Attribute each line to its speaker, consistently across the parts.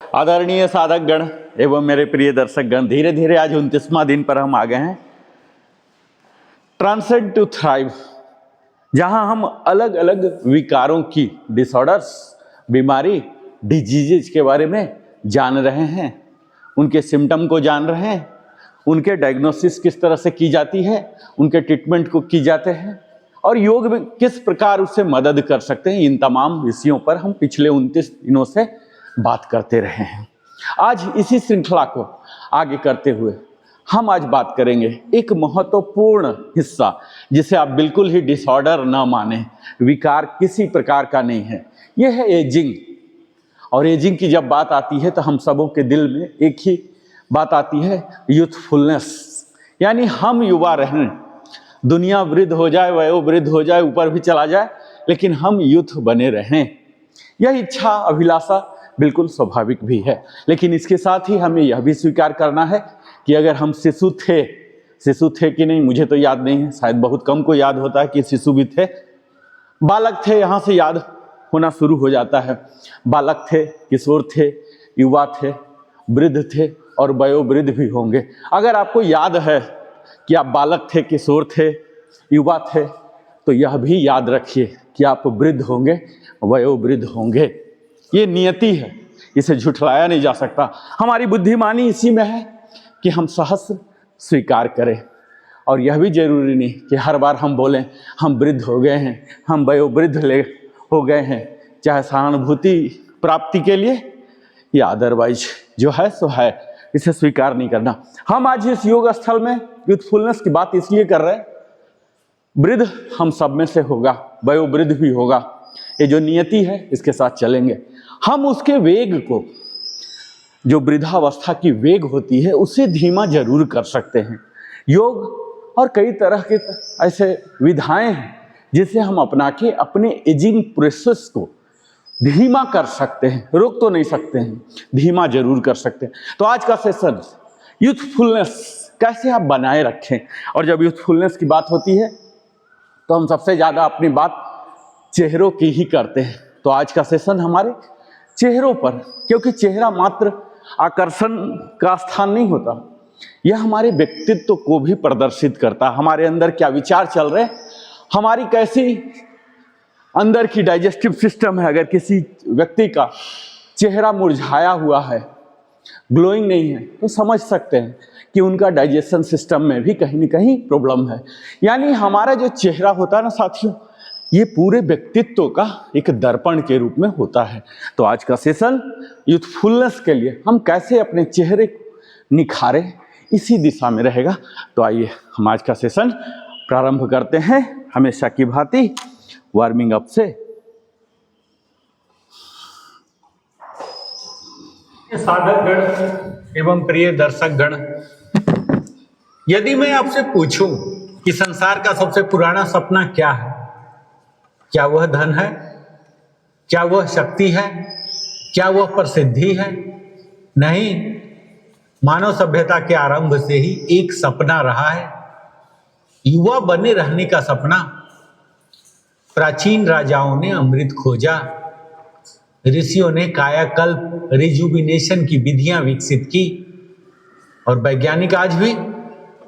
Speaker 1: आदरणीय साधक गण एवं मेरे प्रिय दर्शक गण, धीरे धीरे आज 29वां दिन पर हम आ गए हैं ट्रांसेंड टू थ्राइव, जहां हम अलग अलग विकारों की, डिसऑर्डर्स, बीमारी, डिजीजेज के बारे में जान रहे हैं, उनके सिम्टम को जान रहे हैं, उनके डायग्नोसिस किस तरह से की जाती है, उनके ट्रीटमेंट को की जाते हैं और योग में किस प्रकार उससे मदद कर सकते हैं। इन तमाम विषयों पर हम पिछले 29 दिनों से बात करते रहे हैं। आज इसी श्रृंखला को आगे करते हुए हम आज बात करेंगे एक महत्वपूर्ण हिस्सा, जिसे आप बिल्कुल ही डिसऑर्डर न माने, विकार किसी प्रकार का नहीं है, यह है एजिंग। और एजिंग की जब बात आती है तो हम सबों के दिल में एक ही बात आती है, यूथफुलनेस, यानी हम युवा रहें, दुनिया वृद्ध हो जाए, वयो वृद्ध हो जाए, ऊपर भी चला जाए, लेकिन हम यूथ बने रहें। यह इच्छा, अभिलाषा बिल्कुल स्वाभाविक भी है, लेकिन इसके साथ ही हमें यह भी स्वीकार करना है कि अगर हम शिशु थे कि नहीं मुझे तो याद नहीं है, शायद बहुत कम को याद होता है कि शिशु भी थे, बालक थे, यहाँ से याद होना शुरू हो जाता है। बालक थे, किशोर थे, युवा थे, वृद्ध थे और वयोवृद्ध भी होंगे। अगर आपको याद है कि आप बालक थे, किशोर थे, युवा थे, तो यह भी याद रखिए कि आप वृद्ध होंगे, वयोवृद्ध होंगे। ये नियति है, इसे झुठलाया नहीं जा सकता। हमारी बुद्धिमानी इसी में है कि हम सहस्र स्वीकार करें, और यह भी जरूरी नहीं कि हर बार हम बोलें हम वृद्ध हो गए हैं, हम वयोवृद्ध हो गए हैं, चाहे सहानुभूति प्राप्ति के लिए या अदरवाइज। जो है सो है, इसे स्वीकार नहीं करना। हम आज इस योग स्थल में यूथफुलनेस की बात इसलिए कर रहे हैं, वृद्ध हम सब में से होगा, वयोवृद्ध भी होगा, ये जो नियति है इसके साथ चलेंगे। हम उसके वेग को, जो वृद्धावस्था की वेग होती है, उसे धीमा जरूर कर सकते हैं। योग और कई तरह के ऐसे विधाएं हैं जिसे हम अपना के अपने एजिंग प्रोसेस को धीमा कर सकते हैं। रोक तो नहीं सकते हैं, धीमा जरूर कर सकते हैं। तो आज का सेशन यूथफुलनेस कैसे आप बनाए रखें, और जब यूथफुलनेस की बात होती है तो हम सबसे ज़्यादा अपनी बात चेहरों की ही करते हैं। तो आज का सेशन हमारे चेहरों पर, क्योंकि चेहरा मात्र आकर्षण का स्थान नहीं होता, यह हमारे व्यक्तित्व को भी प्रदर्शित करता है। हमारे अंदर क्या विचार चल रहे, हमारी कैसी अंदर की डाइजेस्टिव सिस्टम है। अगर किसी व्यक्ति का चेहरा मुरझाया हुआ है, ग्लोइंग नहीं है, तो समझ सकते हैं कि उनका डाइजेशन सिस्टम में भी कहीं न कहीं प्रॉब्लम है। यानी हमारा जो चेहरा होता है ना साथियों, ये पूरे व्यक्तित्व का एक दर्पण के रूप में होता है। तो आज का सेशन यूथफुलनेस के लिए हम कैसे अपने चेहरे को निखारें, इसी दिशा में रहेगा। तो आइए हम आज का सेशन प्रारंभ करते हैं, हमेशा की भांति वार्मिंग अप से।
Speaker 2: साधक गण एवं प्रिय दर्शक गण, यदि मैं आपसे पूछूं कि संसार का सबसे पुराना सपना क्या है, क्या वह धन है, क्या वह शक्ति है, क्या वह प्रसिद्धि है? नहीं, मानव सभ्यता के आरंभ से ही एक सपना रहा है, युवा बने रहने का सपना। प्राचीन राजाओं ने अमृत खोजा, ऋषियों ने कायाकल्प, रिजुविनेशन की विधियां विकसित की, और वैज्ञानिक आज भी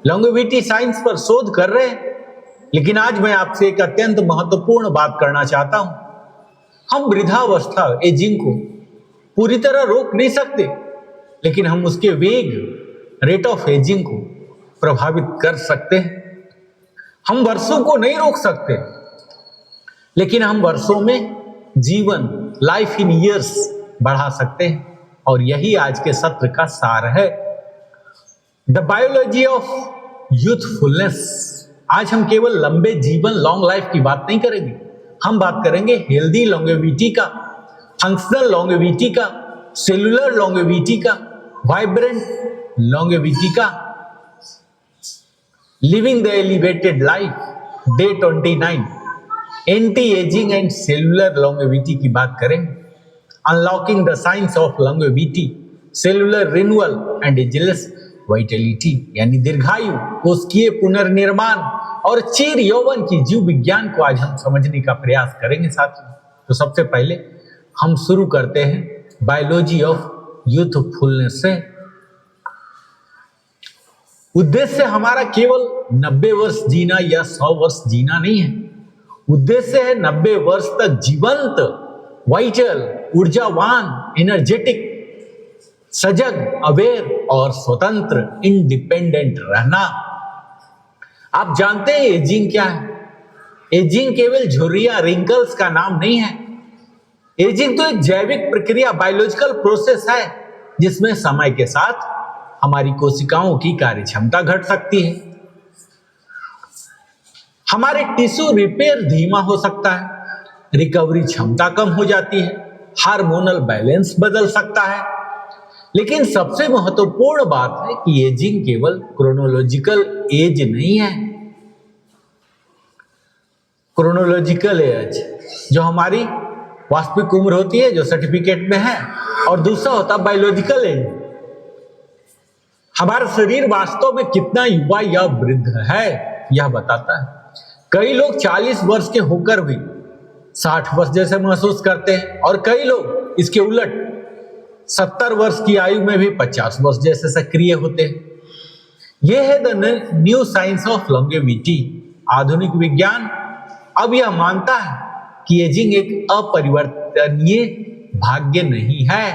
Speaker 2: लॉन्गेविटी साइंस पर शोध कर रहे हैं। लेकिन आज मैं आपसे एक अत्यंत महत्वपूर्ण बात करना चाहता हूं। हम वृद्धावस्था, एजिंग को पूरी तरह रोक नहीं सकते, लेकिन हम उसके वेग, रेट ऑफ एजिंग को प्रभावित कर सकते हैं। हम वर्षों को नहीं रोक सकते, लेकिन हम वर्षों में जीवन, लाइफ इन ईयर्स बढ़ा सकते हैं। और यही आज के सत्र का सार है, द बायोलॉजी ऑफ यूथफुलनेस। आज हम केवल लंबे जीवन, लॉन्ग लाइफ की बात नहीं करेंगे, हम बात करेंगे हेल्दी लॉन्गेविटी का, फंक्शनल लॉन्गेविटी का, सेलुलर लॉन्गेविटी का, वाइब्रेंट लॉन्गेविटी का, living the elevated life day 29, anti ageing and cellular longevity की बात करेंगे, unlocking the science of longevity, cellular renewal and ageless Vitality, यानी दीर्घायु, कोशिकीय पुनर्निर्माण और चिर यौवन की जीव विज्ञान को आज हम समझने का प्रयास करेंगे साथियों। तो सबसे पहले हम शुरू करते हैं बायोलॉजी ऑफ यूथफुलनेस से। उद्देश्य हमारा केवल 90 वर्ष जीना या 100 वर्ष जीना नहीं है। उद्देश्य है 90 वर्ष तक जीवंत, वाइटल, ऊर्जावान, एनर्जेटिक, सजग, अवेयर और स्वतंत्र, इंडिपेंडेंट रहना। आप जानते हैं एजिंग क्या है? एजिंग केवल झुर्रियां, रिंकल्स का नाम नहीं है। एजिंग तो एक जैविक प्रक्रिया, बायोलॉजिकल प्रोसेस है, जिसमें समय के साथ हमारी कोशिकाओं की कार्य क्षमता घट सकती है, हमारे टिश्यू रिपेयर धीमा हो सकता है, रिकवरी क्षमता कम हो जाती है, हार्मोनल बैलेंस बदल सकता है। लेकिन सबसे महत्वपूर्ण बात है कि एजिंग केवल क्रोनोलॉजिकल एज नहीं है। क्रोनोलॉजिकल एज जो हमारी वास्तविक उम्र होती है, जो सर्टिफिकेट में है, और दूसरा होता है बायोलॉजिकल एज, हमारा शरीर वास्तव में कितना युवा या वृद्ध है यह बताता है। कई लोग 40 वर्ष के होकर भी 60 वर्ष जैसे महसूस करते हैं, और कई लोग इसके उलट 70 वर्ष की आयु में भी 50 वर्ष जैसे सक्रिय होते हैं। यह है the new science of longevity. आधुनिक विज्ञान अब यह मानता है कि एजिंग एक अपरिवर्तनीय भाग्य नहीं है।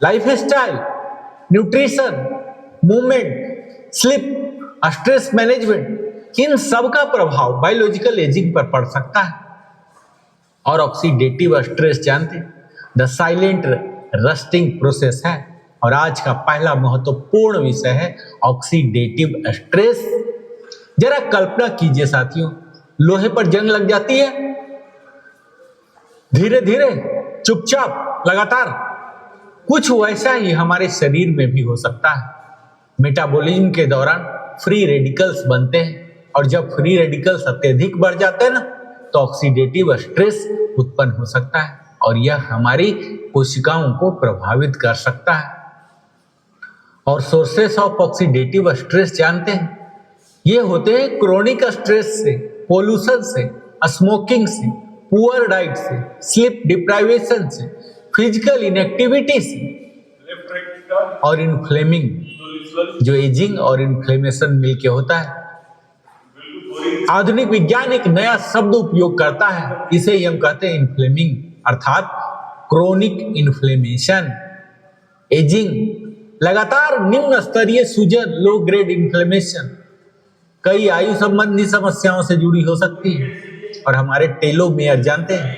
Speaker 2: Lifestyle, nutrition, movement, sleep, stress management, इन सब का प्रभाव बायोलॉजिकल एजिंग पर पड़ सकता है। और ऑक्सीडेटिव स्ट्रेस जानते हैं, द साइलेंट रस्टिंग प्रोसेस है। और आज का पहला महत्वपूर्ण विषय है ऑक्सीडेटिव स्ट्रेस। जरा कल्पना कीजिए साथियों, लोहे पर जंग लग जाती है, धीरे धीरे, चुपचाप, लगातार। कुछ वैसा ही हमारे शरीर में भी हो सकता है। मेटाबॉलिज्म के दौरान फ्री रेडिकल्स बनते हैं, और जब फ्री रेडिकल्स अत्यधिक बढ़ जाते हैं ना, तो ऑक्सीडेटिव स्ट्रेस उत्पन्न हो सकता है, और यह हमारी कोशिकाओं को प्रभावित कर सकता है। और सोर्सेस ऑफ ऑक्सीडेटिव स्ट्रेस जानते हैं, ये होते हैं क्रोनिक स्ट्रेस से, पोल्यूशन से, स्मोकिंग से, पुअर डाइट से, स्लीप डिप्राइवेशन से, फिजिकल इनएक्टिविटी से, और इन्फ्लेमिंग, जो एजिंग और इन्फ्लेमेशन मिलके होता है। आधुनिक विज्ञान एक नया शब्द उपयोग करता है, इसे ही हम कहते हैं इन्फ्लेमिंग, अर्थात क्रोनिक इन्फ्लेमेशन। एजिंग लगातार निम्न स्तरीय सूजन, लो ग्रेड इन्फ्लेमेशन, कई आयु संबंधी समस्याओं से जुड़ी हो सकती है। और हमारे टेलोमेयर जानते हैं,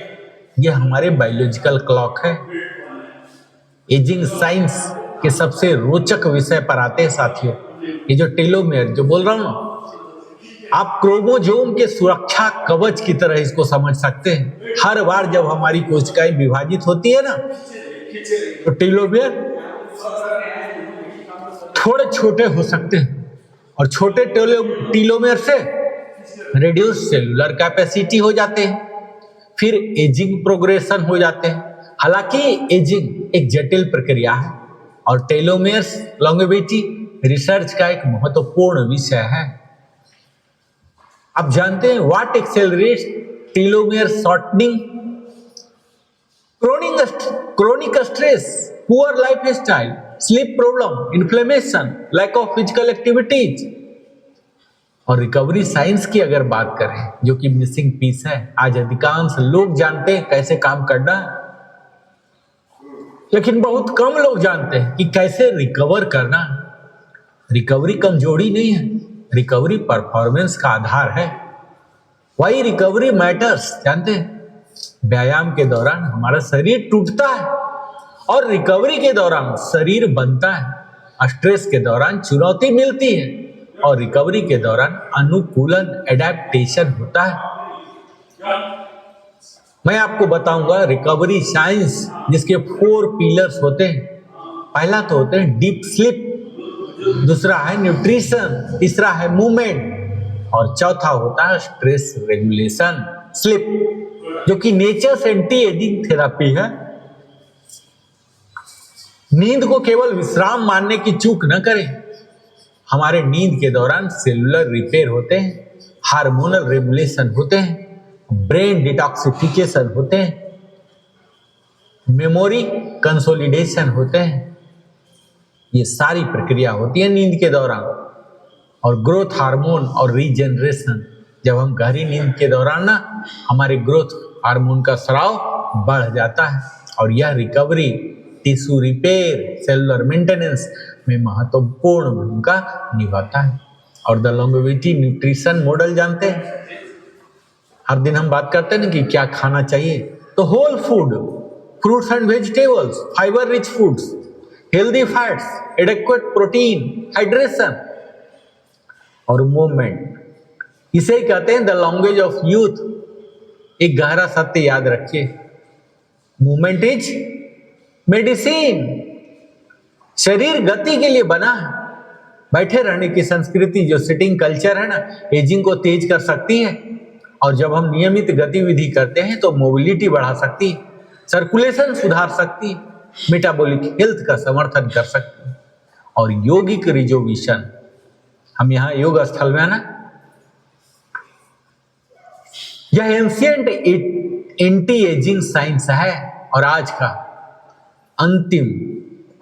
Speaker 2: यह हमारे बायोलॉजिकल क्लॉक है। एजिंग साइंस के सबसे रोचक विषय पर आते हैं साथियों। ये जो टेलोमेयर जो बोल रहा हूं ना, आप क्रोमोसोम के सुरक्षा कवच की तरह इसको समझ सकते हैं। हर बार जब हमारी कोशिकाएं विभाजित होती है ना, तो टेलोमेयर थोड़े छोटे हो सकते हैं, और छोटे टेलोमेयर से रिड्यूस सेलुलर कैपेसिटी हो जाते हैं, फिर एजिंग प्रोग्रेशन हो जाते हैं। हालांकि एजिंग एक जटिल प्रक्रिया है, और टेलोमेयर्स लॉन्गेविटी रिसर्च का एक महत्वपूर्ण विषय है। आप जानते हैं what accelerates telomere shortening? Chronic stress, poor lifestyle, sleep problem, inflammation, lack of physical activities. और रिकवरी साइंस की अगर बात करें, जो कि मिसिंग पीस है, आज अधिकांश लोग जानते हैं कैसे काम करना है, लेकिन बहुत कम लोग जानते हैं कि कैसे रिकवर करना है। रिकवरी कमजोरी नहीं है, रिकवरी परफॉर्मेंस का आधार है। वाई रिकवरी मैटर्स जानते हैं? व्यायाम के दौरान हमारा शरीर टूटता है, और रिकवरी के दौरान शरीर बनता है। स्ट्रेस के दौरान चुनौती मिलती है, और रिकवरी के दौरान अनुकूलन, एडेप्टेशन होता है। मैं आपको बताऊंगा रिकवरी साइंस, जिसके 4 पिलर्स होते हैं। पहला तो होते हैं डीप स्लीप, दूसरा है न्यूट्रिशन, तीसरा है मूवमेंट, और चौथा होता है स्ट्रेस रेगुलेशन, स्लीप, जो कि नेचर्स एंटी एजिंग थेरेपी है। नींद को केवल विश्राम मानने की चूक न करें। हमारे नींद के दौरान सेलुलर रिपेयर होते हैं, हार्मोनल रेगुलेशन होते हैं, ब्रेन डिटॉक्सिफिकेशन होते हैं। मेमोरी कंसोलिडेशन होते हैं। ये सारी प्रक्रिया होती है नींद के दौरान। और ग्रोथ हार्मोन और रीजनरेशन, जब हम गहरी नींद के दौरान ना हमारे ग्रोथ हार्मोन का स्राव बढ़ जाता है और यह recovery, tissue repair, cellular maintenance में महत्वपूर्ण भूमिका निभाता है। और द लॉन्गेविटी न्यूट्रिशन मॉडल जानते हैं, हर दिन हम बात करते हैं ना कि क्या खाना चाहिए, तो whole food, fruits and vegetables, fibre rich foods, healthy fats, adequate protein, hydration और मूवमेंट, इसे ही कहते हैं द लैंग्वेज ऑफ यूथ। एक गहरा सत्य याद रखिए, मूवमेंट इज मेडिसिन। शरीर गति के लिए बना है। बैठे रहने की संस्कृति, जो सिटिंग कल्चर है ना, एजिंग को तेज कर सकती है। और जब हम नियमित गतिविधि करते हैं तो मोबिलिटी बढ़ा सकती है, सर्कुलेशन सुधार सकती है, मेटाबॉलिक हेल्थ का समर्थन कर सकती है। और योगिक रिजोल्यूशन, हम यहाँ योग स्थल में है ना, यह एंशिएंट एंटी एजिंग साइंस है और आज का अंतिम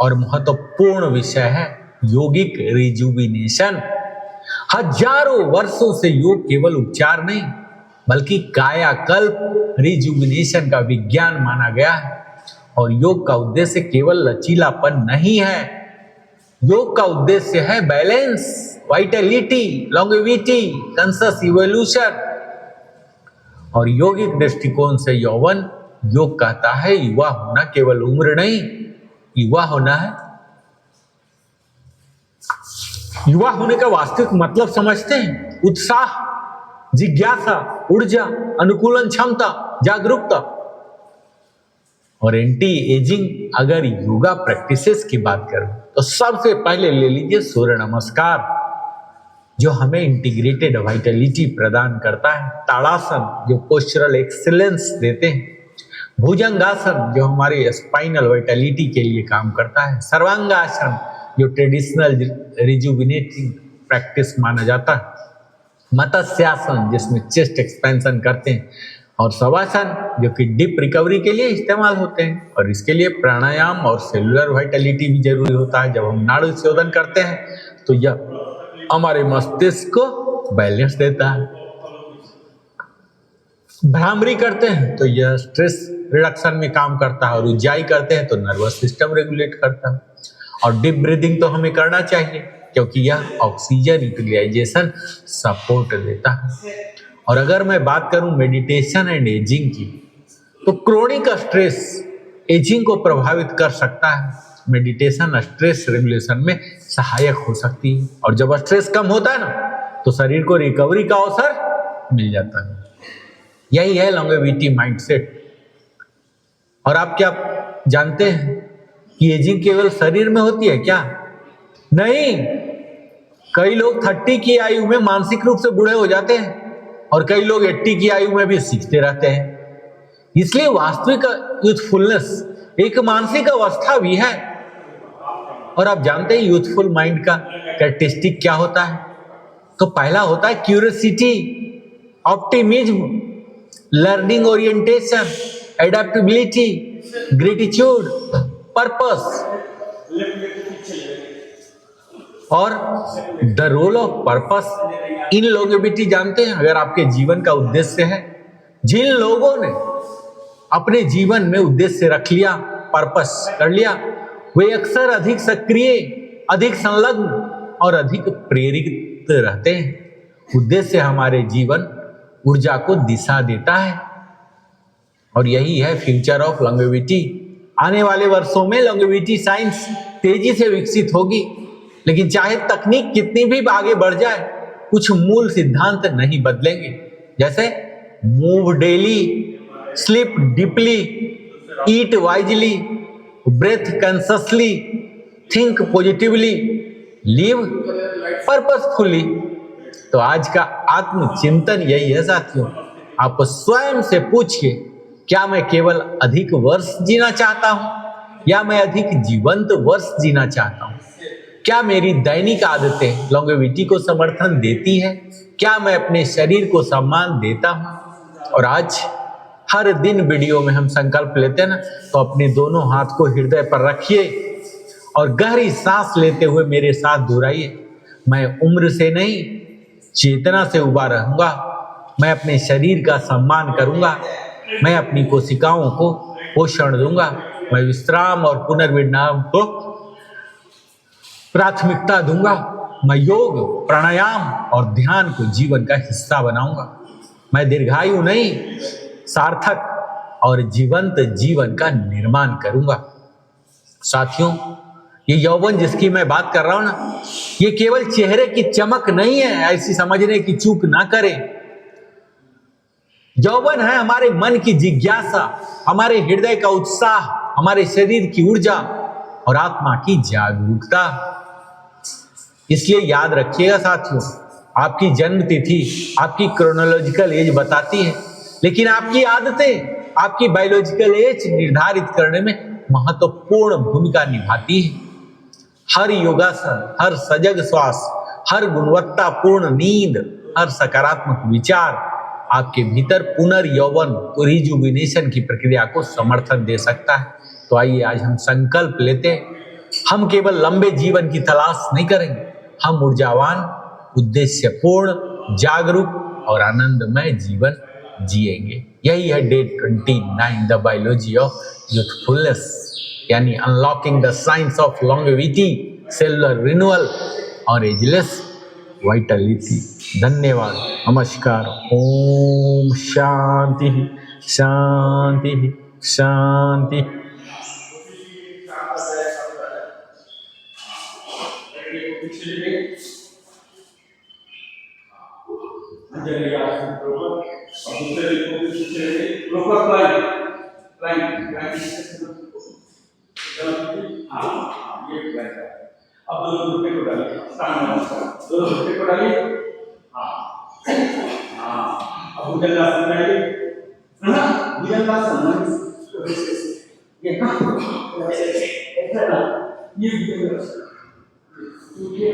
Speaker 2: और महत्वपूर्ण विषय है योगिक रिजुविनेशन। हजारों वर्षों से योग केवल उपचार नहीं बल्कि कायाकल्प रिजुविनेशन का विज्ञान माना गया है। और योग का उद्देश्य केवल लचीलापन नहीं है, योग का उद्देश्य है balance, Vitality, longevity, conscious evolution. और योगिक दृष्टिकोण से यौवन, योग कहता है युवा होना केवल उम्र नहीं, युवा होना है। युवा होने का वास्तविक मतलब समझते हैं? उत्साह, जिज्ञासा, ऊर्जा, अनुकूलन क्षमता, जागरूकता। और एंटी एजिंग, अगर योगा प्रैक्टिसेस की बात करूं तो सबसे पहले ले लीजिए सूर्य नमस्कार, जो हमें इंटीग्रेटेड वाइटलिटी प्रदान करता है। ताड़ासन, जो पोस्चरल एक्सीलेंस देते हैं। भुजंगासन, जो हमारे स्पाइनल वाइटलिटी के लिए काम करता है। सर्वांगासन, जो ट्रेडिशनल रिजुविनेटिंग प्रैक्टिस माना जाता है। मत्स्यासन, जिसमें चेस्ट एक्सपेंशन करते हैं। और शवासन, जो कि डीप रिकवरी के लिए इस्तेमाल होते हैं। और इसके लिए प्राणायाम और सेलुलर वाइटलिटी भी जरूरी होता है। जब हम नाड़ी शोधन करते हैं तो यह हमारे मस्तिष्क को बैलेंस देता है। भ्रामरी करते हैं तो यह स्ट्रेस रिडक्शन में काम करता है। और ऊंचाई करते हैं तो नर्वस सिस्टम रेगुलेट करता है। और डीप ब्रीदिंग तो हमें करना चाहिए क्योंकि यह ऑक्सीजन यूटिलाइजेशन सपोर्ट देता है। और अगर मैं बात करूं मेडिटेशन एंड एजिंग की, तो क्रोनिक स्ट्रेस एजिंग को प्रभावित कर सकता है। मेडिटेशन स्ट्रेस रेगुलेशन में सहायक हो सकती है। और जब स्ट्रेस कम होता है ना, तो शरीर को रिकवरी का अवसर मिल जाता है। यही है लॉन्गेविटी माइंडसेट। और आप क्या जानते हैं कि एजिंग केवल शरीर में होती है क्या? नहीं, कई लोग 30 की आयु में मानसिक रूप से बूढ़े हो जाते हैं और कई लोग 80 की आयु में भी सीखते रहते हैं। इसलिए वास्तविक यूथफुलनेस एक मानसिक अवस्था भी है। और आप जानते हैं यूथफुल माइंड का कैरेक्टरिस्टिक क्या होता है? तो पहला होता है curiosity, optimism, learning orientation, adaptability, gratitude, purpose. और the role of purpose in longevity जानते हैं? अगर आपके जीवन का उद्देश्य है, जिन लोगों ने अपने जीवन में उद्देश्य रख लिया, पर्पस कर लिया, वे अक्सर अधिक सक्रिय, अधिक संलग्न और अधिक प्रेरित रहते हैं। उद्देश्य हमारे जीवन ऊर्जा को दिशा देता है। और यही है फ्यूचर ऑफ लॉन्गेविटी। आने वाले वर्षों में लॉन्गेविटी साइंस तेजी से विकसित होगी, लेकिन चाहे तकनीक कितनी भी आगे बढ़ जाए, कुछ मूल सिद्धांत नहीं बदलेंगे। जैसे move daily, sleep deeply, eat wisely, breathe consciously, think positively, live purposefully. तो आज का आत्मचिंतन यही है साथियों। आप स्वयं से पूछिए, क्या मैं केवल अधिक वर्ष जीना चाहता हूं या मैं अधिक जीवंत वर्ष जीना चाहता हूं? क्या मेरी दैनिक आदतें लॉन्गेविटी को समर्थन देती है? क्या मैं अपने शरीर को सम्मान देता हूं? और आज हर दिन वीडियो में हम संकल्प लेते हैं ना, तो अपने दोनों हाथ को हृदय पर रखिए और गहरी सांस लेते हुए मेरे साथ दोहराइए, मैं उम्र से नहीं चेतना से उबा रहूंगा, मैं अपने शरीर का सम्मान करूंगा, मैं अपनी कोशिकाओं को पोषण दूंगा, मैं विश्राम और पुनर्विराम को प्राथमिकता दूंगा, मैं योग, प्राणायाम और ध्यान को जीवन का हिस्सा बनाऊंगा, मैं दीर्घायु नहीं सार्थक और जीवंत जीवन का निर्माण करूंगा। साथियों, ये यौवन जिसकी मैं बात कर रहा हूं ना, ये केवल चेहरे की चमक नहीं है, ऐसी समझने की चूक ना करें। यौवन है हमारे मन की जिज्ञासा, हमारे हृदय का उत्साह, हमारे शरीर की ऊर्जा और आत्मा की जागरूकता। इसलिए याद रखिएगा साथियों, आपकी जन्म तिथि आपकी क्रोनोलॉजिकल एज बताती है, लेकिन आपकी आदतें आपकी बायोलॉजिकल एज निर्धारित करने में महत्वपूर्ण भूमिका निभाती है। हर योगासन, हर सजग श्वास, हर गुणवत्तापूर्ण नींद, हर सकारात्मक विचार आपके भीतर पुनर्यौवन रिजुविनेशन की प्रक्रिया को समर्थन दे सकता है। तो आइए आज हम संकल्प लेते हैं, हम केवल लंबे जीवन की तलाश नहीं करेंगे, हम ऊर्जावान, उद्देश्यपूर्ण, जागरूक और आनंदमय जीवन जिएंगे। यही है day 29, the biology of youthfulness, यानी unlocking the science of longevity, cellular renewal और एजलेस वाइटलिटी। धन्यवाद, नमस्कार, ओम शांति शांति शांति।
Speaker 1: अब दोनों घुटने को डालिए, दोनों घुटने को डालिए। अब भुजंगासन डालिए, है ना? भुजंगासन ये ऐसा ना, ये भुजंगासन ठीक है।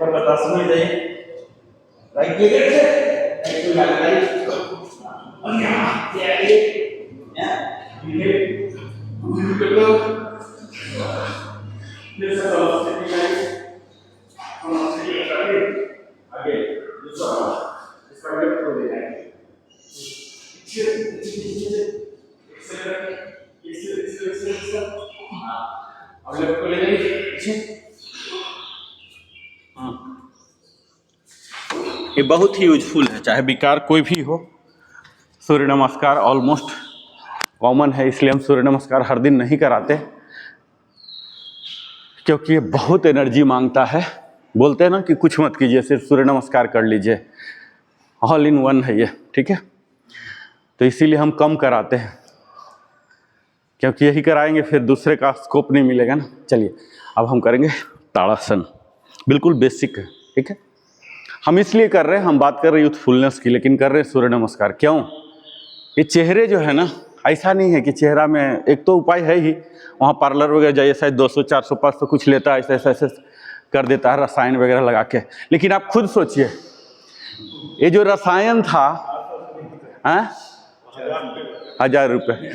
Speaker 1: पर बतासन में जाइए, राइट लेग से राइट को डालिए और यहाँ ये आइए, ये आगे दूसरा इसका लेफ्ट को ले जाएंगे, अब लेफ्ट को ले जाइए। ये बहुत ही यूजफुल है, चाहे विकार कोई भी हो। सूर्य नमस्कार ऑलमोस्ट कॉमन है, इसलिए हम सूर्य नमस्कार हर दिन नहीं कराते, क्योंकि ये बहुत एनर्जी मांगता है। बोलते हैं ना कि कुछ मत कीजिए, सिर्फ सूर्य नमस्कार कर लीजिए, ऑल इन वन है ये, ठीक है। तो इसीलिए हम कम कराते हैं, क्योंकि यही कराएंगे फिर दूसरे का स्कोप नहीं मिलेगा ना। चलिए अब हम करेंगे ताड़ासन, बिल्कुल बेसिक है, ठीक है। हम इसलिए कर रहे हैं, हम बात कर रहे हैं यूथफुलनेस की, लेकिन कर रहे हैं सूर्य नमस्कार। क्यों? ये चेहरे जो है ना, ऐसा नहीं है कि चेहरा में, एक तो उपाय है ही, वहाँ पार्लर वगैरह जाइए, शायद 200 400 500 कुछ लेता है, ऐसे ऐसे कर देता है रसायन वगैरह लगा के। लेकिन आप खुद सोचिए, ये जो रसायन था 1000 रुपये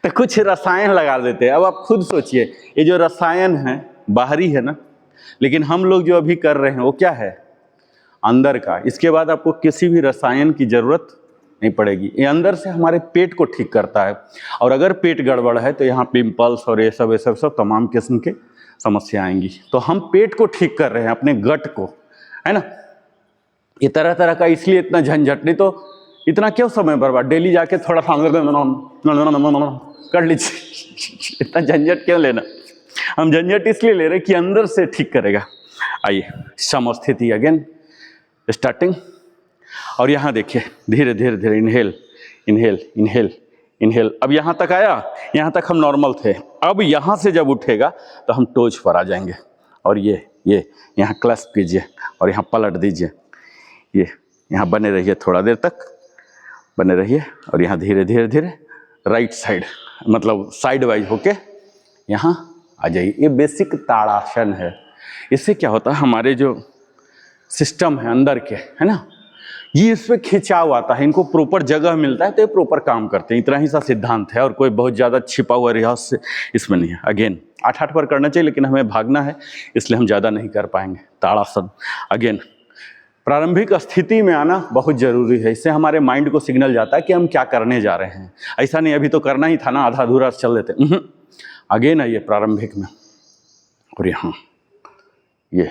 Speaker 1: तो कुछ रसायन लगा देते हैं। अब आप खुद सोचिए, ये जो रसायन है बाहरी है ना, लेकिन हम लोग जो अभी कर रहे हैं वो क्या है? अंदर का। इसके बाद आपको किसी भी रसायन की जरूरत नहीं पड़ेगी। ये अंदर से हमारे पेट को ठीक करता है, और अगर पेट गड़बड़ है तो यहाँ पिंपल्स और ये सब तमाम किस्म के समस्या आएंगी। तो हम पेट को ठीक कर रहे हैं, अपने गट को, है ना। ये तरह तरह का इसलिए इतना झंझट, नहीं तो इतना क्यों समय बर्बाद, डेली जाके थोड़ा सा कर लीजिए, इतना झंझट क्यों लेना। हम झंझट इसलिए ले रहे हैं कि अंदर से ठीक करेगा। आइए समस्थिति अगेन स्टार्टिंग, और यहाँ देखिए धीरे धीरे धीरे इनहेल इनहेल इनहेल इनहेल। अब यहाँ तक आया, यहाँ तक हम नॉर्मल थे। अब यहाँ से जब उठेगा तो हम टोज पर आ जाएंगे, और ये यहाँ क्लैस्प कीजिए और यहाँ पलट दीजिए। ये यहाँ बने रहिए, थोड़ा देर तक बने रहिए, और यहाँ धीरे धीरे धीरे राइट साइड, मतलब साइड वाइज होके यहाँ आ जाइए। ये बेसिक ताड़ासन है। इससे क्या होता है, हमारे जो सिस्टम है अंदर के, है ना, ये इस पे खिंचाव आता है, इनको प्रॉपर जगह मिलता है तो ये प्रॉपर काम करते हैं। इतना ही सा सिद्धांत है और कोई बहुत ज़्यादा छिपा हुआ रहस्य इसमें नहीं है। अगेन 8-8 बार करना चाहिए, लेकिन हमें भागना है इसलिए हम ज़्यादा नहीं कर पाएंगे। ताड़ासन अगेन, प्रारंभिक स्थिति में आना बहुत ज़रूरी है। इससे हमारे माइंड को सिग्नल जाता है कि हम क्या करने जा रहे हैं। ऐसा नहीं अभी तो करना ही था ना, आधा अधूरा चल देते। अगेन आइए प्रारंभिक में, और यहाँ ये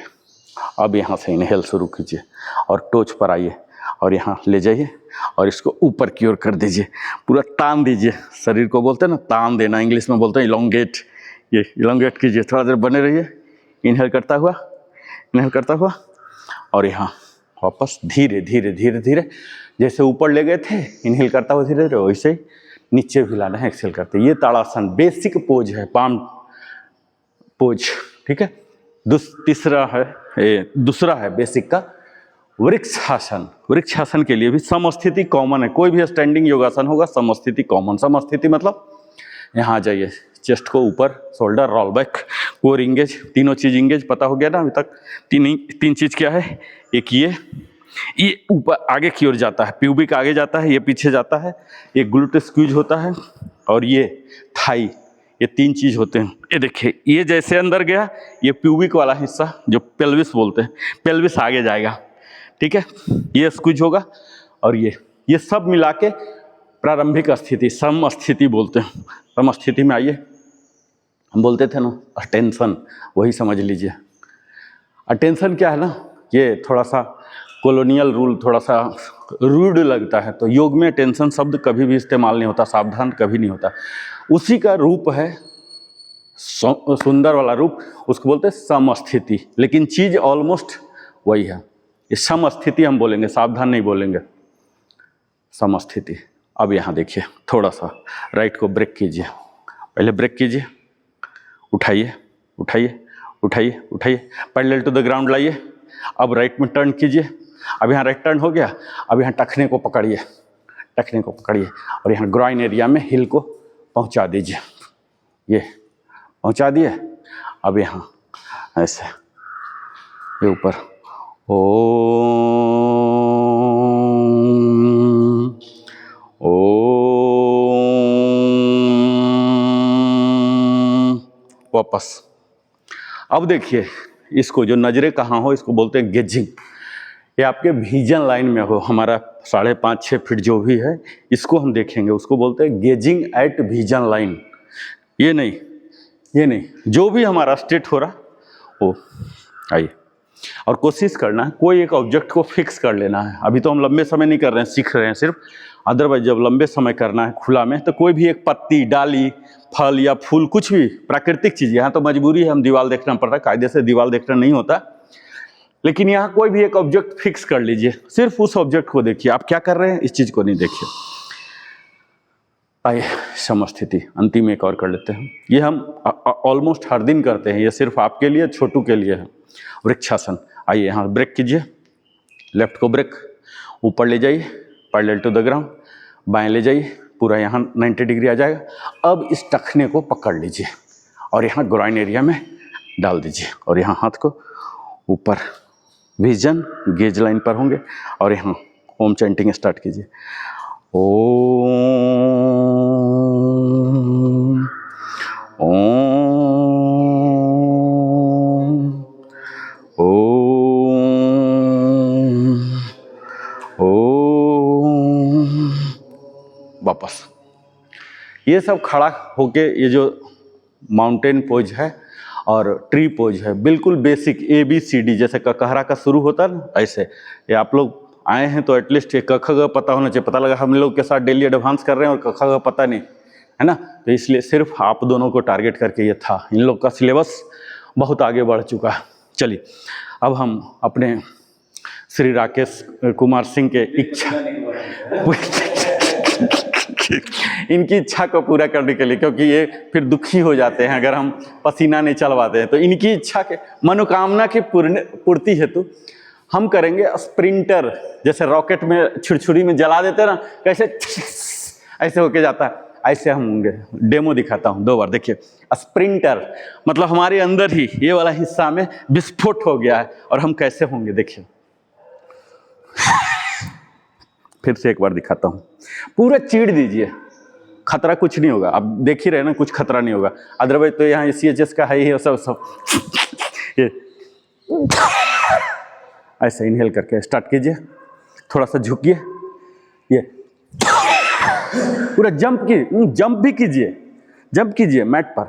Speaker 1: अब यहाँ से इनहेल शुरू कीजिए और टोच पर आइए और यहाँ ले जाइए और इसको ऊपर की ओर कर दीजिए, पूरा तान दीजिए। शरीर को बोलते हैं ना तान देना, इंग्लिश में बोलते हैं इलोंगेट। ये इलोंगेट कीजिए, थोड़ा देर बने रहिए, इनहेल करता हुआ और यहाँ वापस धीरे धीरे धीरे धीरे, जैसे ऊपर ले गए थे इनहेल करता हुआ धीरे धीरे, वैसे ही नीचे भी लाना है एक्सेल करते। ये ताड़ासन बेसिक पोज है, पाम पोज, ठीक है। दूसरा है बेसिक का वृक्षासन। वृक्षासन के लिए भी समस्थिति कॉमन है। कोई भी स्टैंडिंग योगासन होगा समस्थिति कॉमन। समस्थिति मतलब यहाँ आ जाइए, चेस्ट को ऊपर, shoulder roll back, core engage, तीनों चीज इंगेज पता हो गया ना अभी तक। तीन चीज क्या है, एक ये ऊपर आगे की ओर जाता है, प्यूबिक आगे जाता है, ये पीछे जाता है, ये ग्लूट स्क्वीज होता है और ये थाई, ये 3 चीज होते हैं। ये देखिए, ये जैसे अंदर गया, ये प्यूबिक वाला हिस्सा जो पेल्विस बोलते हैं, पेल्विस आगे जाएगा, ठीक है, ये स्क्वीज होगा और ये सब मिला के प्रारंभिक स्थिति सम स्थिति बोलते हैं। सम स्थिति में आइए, हम बोलते थे ना अटेंशन, वही समझ लीजिए। अटेंशन क्या है ना, ये थोड़ा सा कॉलोनियल रूल, थोड़ा सा रूड लगता है, तो योग में अटेंशन शब्द कभी भी इस्तेमाल नहीं होता, सावधान कभी नहीं होता। उसी का रूप है सुंदर वाला रूप, उसको बोलते हैं समस्थिति, लेकिन चीज ऑलमोस्ट वही है। ये समस्थिति हम बोलेंगे, सावधान नहीं बोलेंगे, समस्थिति। अब यहाँ देखिए, थोड़ा सा राइट को ब्रेक कीजिए, पहले ब्रेक कीजिए, उठाइए उठाइए उठाइए उठाइए, पैरेलल टू द ग्राउंड लाइए। अब राइट में टर्न कीजिए। अब यहाँ राइट टर्न हो गया, अब यहाँ टखने को पकड़िए, टखने को पकड़िए और यहाँ ग्रॉइन एरिया में हिल को पहुँचा दीजिए। ये पहुँचा दिए। अब यहाँ ऐसे ये ऊपर ओम वापस। अब देखिए, इसको जो नजरें कहाँ हो इसको बोलते हैं गेजिंग। ये आपके विजन लाइन में हो, हमारा 5.5-6 फीट जो भी है इसको हम देखेंगे, उसको बोलते हैं गेजिंग एट विजन लाइन। ये नहीं, जो भी हमारा स्टेट हो रहा वो आइए, और कोशिश करना है कोई एक ऑब्जेक्ट को फिक्स कर लेना है। अभी तो हम लंबे समय नहीं कर रहे हैं, सीख रहे हैं सिर्फ। अदरवाइज जब लंबे समय करना है खुला में, तो कोई भी एक पत्ती, डाली, फल या फूल, कुछ भी प्राकृतिक चीज़, यहाँ तो मजबूरी है हम दीवार देखना पड़ता है, कायदे से दीवार देखना नहीं होता, लेकिन यहाँ कोई भी एक ऑब्जेक्ट फिक्स कर लीजिए, सिर्फ उस ऑब्जेक्ट को देखिए। आप क्या कर रहे हैं इस चीज़ को नहीं देखिए। आइए समस्थिति, अंतिम एक और कर लेते हैं। ये हम ऑलमोस्ट हर दिन करते हैं, ये सिर्फ आपके लिए, छोटू के लिए है। वृक्षासन। आइए यहाँ ब्रेक कीजिए, लेफ्ट को ब्रेक, ऊपर ले जाइए, पैरेलल टू द ग्राउंड, बाएं ले जाइए, पूरा यहाँ 90 डिग्री आ जाएगा। अब इस टखने को पकड़ लीजिए और यहाँ ग्रॉइन एरिया में डाल दीजिए और यहाँ हाथ को ऊपर, विजन गेज लाइन पर होंगे और यहाँ ओम चैंटिंग स्टार्ट कीजिए। ओम ओम ओम, वापस। ये सब खड़ा होके, ये जो माउंटेन पोज है और ट्री पोज है, बिल्कुल बेसिक ABCD, जैसे ककहरा का शुरू होता है ना, ऐसे। ये आप लोग आए हैं तो एटलीस्ट ये क ख ग पता होना चाहिए। पता लगा हम लोग के साथ डेली एडवांस कर रहे हैं और क ख ग पता नहीं है ना, तो इसलिए सिर्फ आप दोनों को टारगेट करके ये था। इन लोग का सिलेबस बहुत आगे बढ़ चुका है। चलिए, अब हम अपने श्री राकेश कुमार सिंह के इनकी इच्छा को पूरा करने के लिए, क्योंकि ये फिर दुखी हो जाते हैं अगर हम पसीना नहीं चलवाते हैं, तो इनकी इच्छा के, मनोकामना की पूर्ति हेतु हम करेंगे स्प्रिंटर। जैसे रॉकेट में छुरछुरी में जला देते हैं ना, कैसे ऐसे होके जाता है, ऐसे हम होंगे। डेमो दिखाता हूँ 2 बार, देखिए। स्प्रिंटर मतलब हमारे अंदर ही ये वाला हिस्सा में विस्फोट हो गया है, और हम कैसे होंगे देखिए। फिर से एक बार दिखाता हूँ। पूरा चीड़ दीजिए, खतरा कुछ नहीं होगा। आप देख ही रहे ना, कुछ खतरा नहीं होगा। अदरवाइज तो यहाँ CHS का है ही, सब ये ऐसे इनहेल करके स्टार्ट कीजिए। थोड़ा सा झुकिए, ये पूरा जंप भी कीजिए, जंप कीजिए मैट पर,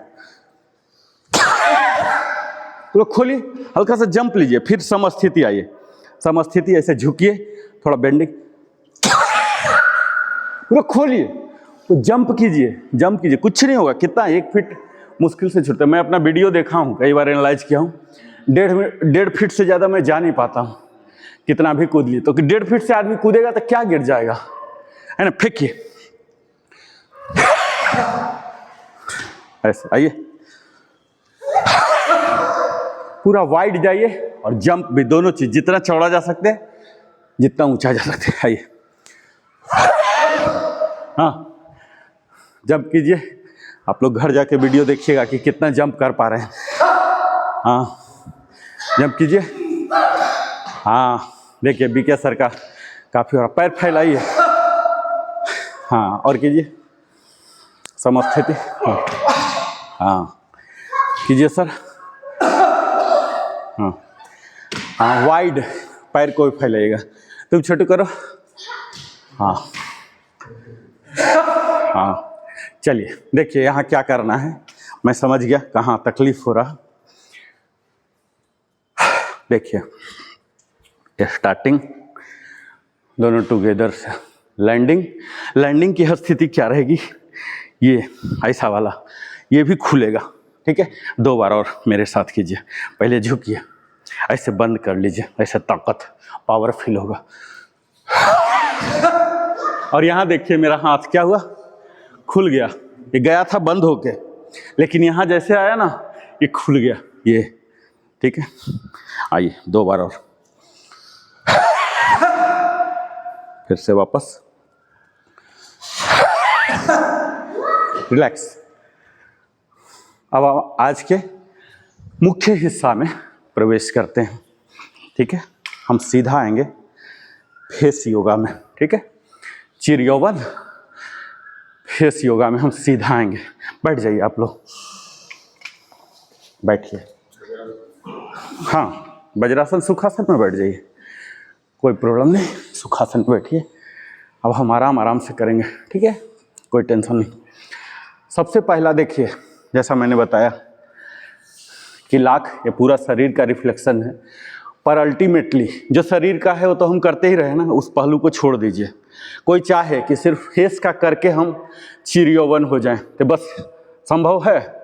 Speaker 1: पूरा खोलिए, हल्का सा जंप लीजिए, फिर समस्थिति आइए, समस्थिति, ऐसे झुकिए, थोड़ा बेंडिंग, पूरा खोलिए, तो जंप कीजिए, कुछ नहीं होगा। कितना 1 फीट मुश्किल से छूटता है। मैं अपना वीडियो देखा हूँ, कई बार एनालाइज किया हूँ, 1.5 फीट से ज़्यादा मैं जा नहीं पाता हूँ, कितना भी कूद लिए। तो 1.5 फीट से आदमी कूदेगा तो क्या गिर जाएगा, है ना। फेंकिए, ऐसे आइए, पूरा वाइड जाइए और जंप भी, दोनों चीज, जितना चौड़ा जा सकते हैं, जितना ऊंचा जा सकते हैं। आइए, हाँ, जंप कीजिए। आप लोग घर जाके वीडियो देखिएगा कि कितना जंप कर पा रहे हैं। हाँ, जंप कीजिए। हाँ, देखिए बीके सर का काफी हो रहा, पैर फैलाइए। हाँ, और कीजिए, समस्थिति। हाँ, कीजिए सर। हाँ, वाइड, पैर को भी फैलाइएगा। तुम छोटू करो। हाँ हाँ, चलिए देखिए यहाँ क्या करना है, मैं समझ गया कहाँ तकलीफ हो रहा। देखिए स्टार्टिंग, दोनों टुगेदर से लैंडिंग की स्थिति क्या रहेगी, ये ऐसा वाला, ये भी खुलेगा। ठीक है, 2 बार और मेरे साथ कीजिए। पहले झुकिए, ऐसे बंद कर लीजिए, ऐसे ताकत, पावर फील होगा। और यहाँ देखिए मेरा हाथ क्या हुआ, खुल गया। ये गया था बंद होके, लेकिन यहाँ जैसे आया ना, ये खुल गया, ये। ठीक है, आइए 2 बार और, फिर से वापस, रिलैक्स। अब आज के मुख्य हिस्सा में प्रवेश करते हैं। ठीक है, हम सीधा आएंगे फेस योगा में। ठीक है, चिर यौवन फेस योगा में हम सीधा आएंगे। बैठ जाइए आप लोग, बैठिए। हाँ, वज्रासन सुखासन में बैठ जाइए, कोई प्रॉब्लम नहीं, सुखासन पे बैठिए। अब हम आराम से करेंगे। ठीक है, कोई टेंशन नहीं। सबसे पहला देखिए, जैसा मैंने बताया कि लाख ये पूरा शरीर का रिफ्लेक्शन है, पर अल्टीमेटली जो शरीर का है वो तो हम करते ही रहे ना, उस पहलू को छोड़ दीजिए। कोई चाहे कि सिर्फ फेस का करके हम चिर यौवन हो जाएं, तो बस संभव है?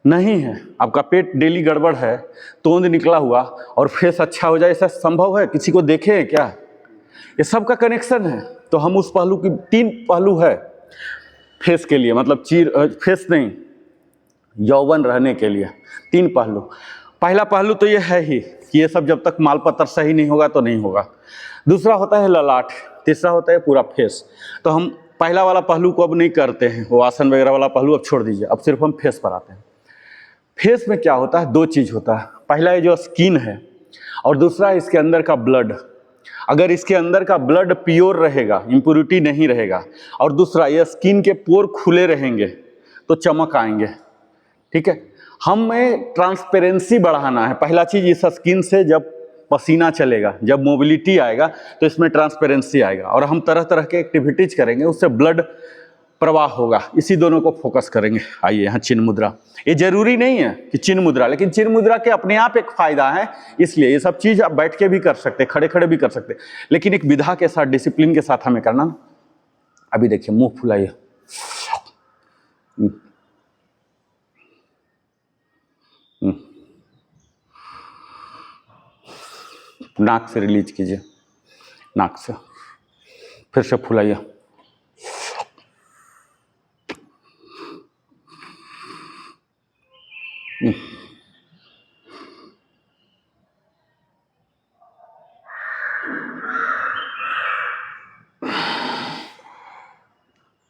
Speaker 1: नहीं है। आपका पेट डेली गड़बड़ है, तोंद निकला हुआ, और फेस अच्छा हो जाए, ऐसा संभव है? किसी को देखे हैं क्या? ये सब का कनेक्शन है। तो हम उस पहलू की, 3 पहलू है फेस के लिए, मतलब फेस नहीं, यौवन रहने के लिए 3 पहलू। पहला पहलू तो ये है ही कि ये सब जब तक मालपत्र सही नहीं होगा तो नहीं होगा। दूसरा होता है ललाट, तीसरा होता है पूरा फेस। तो हम पहला वाला पहलू को अब नहीं करते हैं, वो आसन वगैरह वाला पहलू अब छोड़ दीजिए, अब सिर्फ हम फेस पर आते हैं। फेस में क्या होता है, 2 चीज़ होता है। पहला ये जो स्किन है, और दूसरा इसके अंदर का ब्लड। अगर इसके अंदर का ब्लड प्योर रहेगा, इम्प्योरिटी नहीं रहेगा, और दूसरा ये स्किन के पोर खुले रहेंगे, तो चमक आएंगे। ठीक है, हमें ट्रांसपेरेंसी बढ़ाना है। पहला चीज़, इस स्किन से जब पसीना चलेगा, जब मोबिलिटी आएगा, तो इसमें ट्रांसपेरेंसी आएगा, और हम तरह तरह के एक्टिविटीज करेंगे, उससे ब्लड प्रवाह होगा। इसी दोनों को फोकस करेंगे। आइए यहाँ चिन्ह मुद्रा। ये जरूरी नहीं है कि चिन्ह मुद्रा, लेकिन चिन्ह मुद्रा के अपने आप एक फायदा है, इसलिए ये सब चीज़ आप बैठ के भी कर सकते, खड़े खड़े भी कर सकते, लेकिन एक विधा के साथ, डिसिप्लिन के साथ हमें करना ना। अभी देखिए, मुंह फुलाइए, नाक से रिलीज कीजिए, नाक से, फिर से फुलाइए,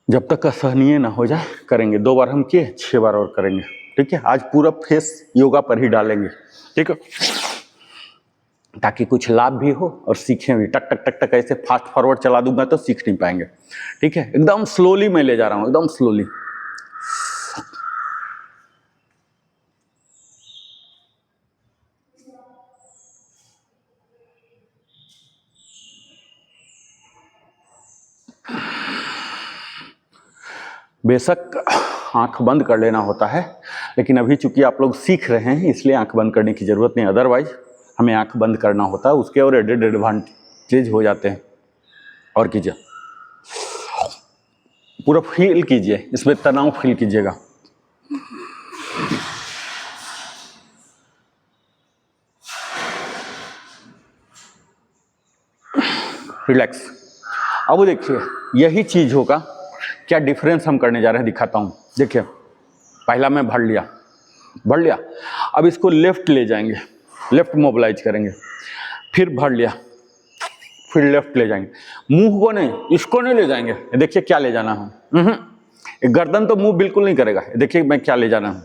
Speaker 1: जब तक असहनीय ना हो जाए करेंगे। 2 बार हम किए, 6 बार और करेंगे। ठीक है, आज पूरा फेस योगा पर ही डालेंगे। ठीक है, ताकि कुछ लाभ भी हो और सीखें भी। टक टक टक टक ऐसे फास्ट फॉरवर्ड चला दूंगा तो सीख नहीं पाएंगे। ठीक है, एकदम स्लोली मैं ले जा रहा हूं, एकदम स्लोली। बेशक आंख बंद कर लेना होता है, लेकिन अभी चूंकि आप लोग सीख रहे हैं इसलिए आंख बंद करने की जरूरत नहीं, अदरवाइज हमें आंख बंद करना होता है, उसके और एडेड एडवांटेज हो जाते हैं। और कीजिए, पूरा फील कीजिए, इसमें तनाव फील कीजिएगा। रिलैक्स। अब देखिए यही चीज होगा, क्या डिफरेंस हम करने जा रहे हैं दिखाता हूं। देखिए पहला मैं भर लिया, अब इसको लेफ्ट ले जाएंगे, लेफ्ट मोबिलाइज करेंगे, फिर भर लिया, फिर लेफ्ट ले जाएंगे। मुंह को नहीं, इसको नहीं ले जाएंगे। देखिए क्या ले जाना है, गर्दन तो मुंह बिल्कुल नहीं करेगा। देखिए मैं क्या ले जाना हूं,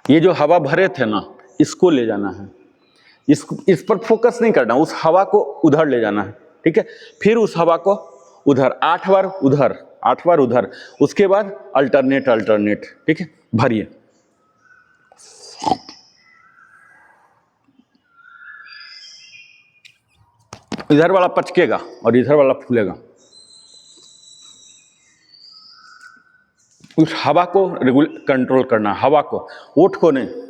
Speaker 1: ये जो हवा भरे थे ना इसको ले जाना है, इस पर फोकस नहीं करना, उस हवा को उधर ले जाना है। ठीक है, फिर उस हवा को उधर 8 बार उधर, 8 बार उधर, उसके बाद अल्टरनेट। ठीक है, भरिए। इधर वाला पचकेगा और इधर वाला फूलेगा। उस हवा को कंट्रोल करना, हवा को, ओठ को नहीं।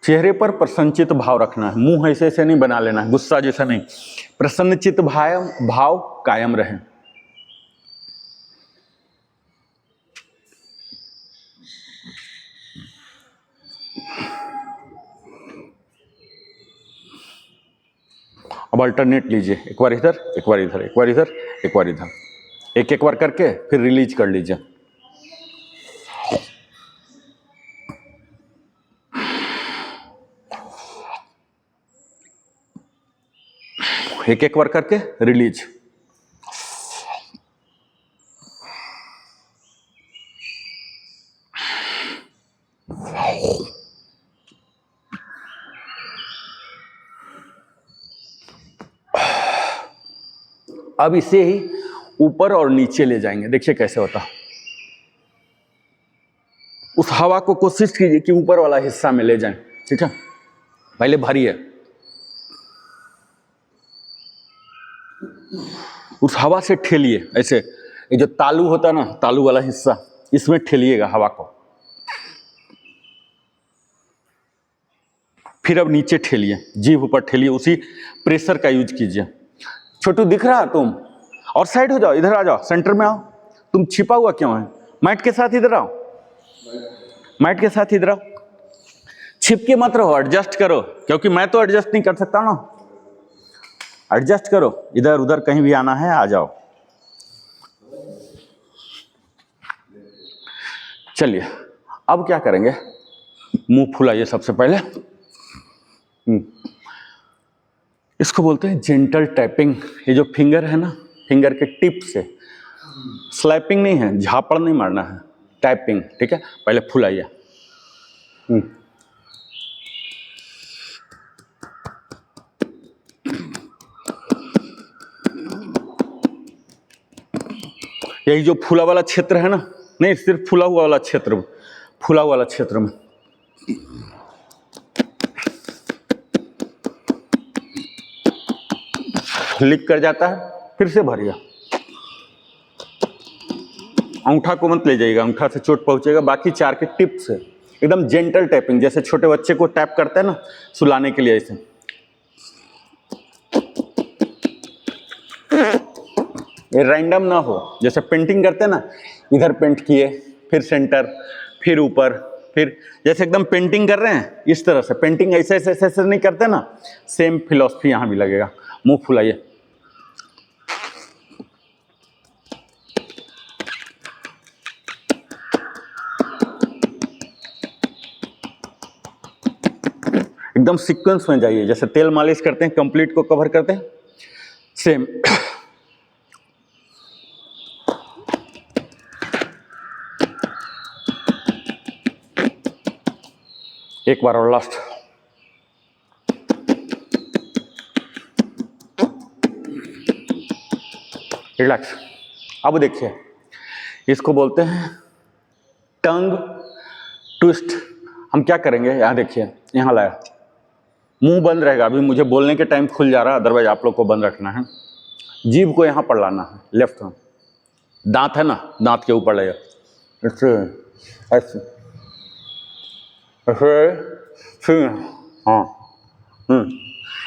Speaker 1: चेहरे पर प्रसन्नचित भाव रखना है, मुंह ऐसे ऐसे नहीं बना लेना है, गुस्सा जैसा नहीं। प्रसन्नचित भाव कायम रहे। अब अल्टरनेट लीजिए, एक बार इधर, एक बार इधर, एक बार इधर, एक बार इधर, एक बार करके फिर रिलीज कर लीजिए। एक बार करके रिलीज। अब इसे ही ऊपर और नीचे ले जाएंगे, देखिए कैसे होता। उस हवा को कोशिश कीजिए कि ऊपर वाला हिस्सा में ले जाएं। ठीक है, पहले भरिए, उस हवा से ठेलिए ऐसे। ये जो तालू होता है ना, तालू वाला हिस्सा, इसमें ठेलिएगा हवा को। फिर अब नीचे ठेलिए, जीभ ऊपर ठेलिए, उसी प्रेशर का यूज कीजिए। छोटू दिख रहा तुम? और साइड हो जाओ, इधर आ जाओ, सेंटर में आओ। तुम छिपा हुआ क्यों है? मैट के साथ इधर आओ, मैट के साथ इधर आओ। छिप के मत रहो, एडजस्ट करो, क्योंकि मैं तो एडजस्ट नहीं कर सकता ना। एडजस्ट करो, इधर उधर कहीं भी आना है आ जाओ। चलिए अब क्या करेंगे, मुंह फुलाइए सबसे पहले। इसको बोलते हैं जेंटल टैपिंग। ये जो फिंगर है ना, फिंगर के टिप से, स्लैपिंग नहीं है, झापड़ नहीं मारना है, टैपिंग। ठीक है, पहले फुलाइए। यही जो फूला वाला क्षेत्र है ना, नहीं सिर्फ फूला हुआ वाला क्षेत्र, फूला वाला क्षेत्र में लीक कर जाता है। फिर से भरिए, अंगूठा को मत ले जाइएगा, अंगूठा से चोट पहुंचेगा। बाकी 4 के टिप से एकदम जेंटल टैपिंग, जैसे छोटे बच्चे को टैप करते हैं ना सुलाने के लिए, ऐसे। ये रैंडम ना हो, जैसे पेंटिंग करते हैं ना, इधर पेंट किए, फिर सेंटर, फिर ऊपर, फिर जैसे एकदम पेंटिंग कर रहे हैं इस तरह से। पेंटिंग ऐसे ऐसे ऐसे, ऐसे नहीं करते ना, सेम फिलॉसफी यहां भी लगेगा। मुंह फुलाइए। एकदम सीक्वेंस में जाइए, जैसे तेल मालिश करते हैं, कंप्लीट को कवर करते हैं, सेम। एक बार और लास्ट। रिलैक्स। अब देखिए, इसको बोलते हैं टंग ट्विस्ट। हम क्या करेंगे, यहां देखिए, यहां लाया, मुंह बंद रहेगा, अभी मुझे बोलने के टाइम खुल जा रहा है, अदरवाइज आप लोग को बंद रखना है। जीभ को यहां पर लाना है, लेफ्ट में दांत है ना, दांत के ऊपर लाइए, ऐसे ऐसे ऐसे, हाँ,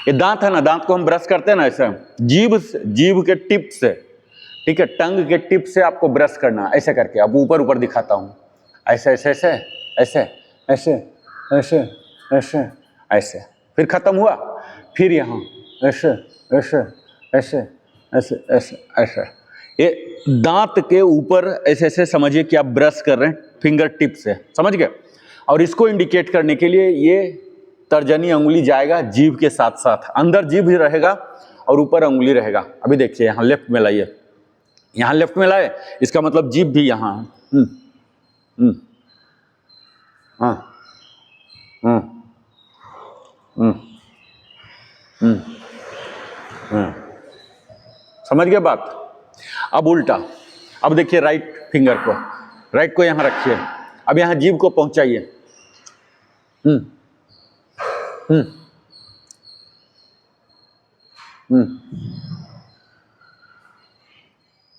Speaker 1: ये दांत है ना, दांत को हम ब्रश करते हैं ना ऐसे, जीभ के टिप से, ठीक है, टंग के टिप से आपको ब्रश करना ऐसे करके। अब ऊपर ऊपर दिखाता हूँ, ऐसे ऐसे ऐसे ऐसे ऐसे ऐसे ऐसे ऐसे, फिर खत्म हुआ, फिर यहाँ ऐसे ऐसे ऐसे ऐसे ऐसे ऐसे। ये दांत के ऊपर ऐसे ऐसे समझिए कि आप ब्रश कर रहे हैं फिंगर टिप से, समझ गए। और इसको इंडिकेट करने के लिए ये तर्जनी अंगुली जाएगा जीभ के साथ साथ, अंदर जीभ ही रहेगा और ऊपर अंगुली रहेगा। अभी देखिए, यहाँ लेफ्ट में लाइए, यहाँ लेफ्ट में लाए, इसका मतलब जीभ भी यहाँ है। हाँ, समझ गए बात। अब उल्टा, अब देखिए राइट फिंगर को, राइट को यहाँ रखिए, अब यहाँ जीभ को पहुंचाइए,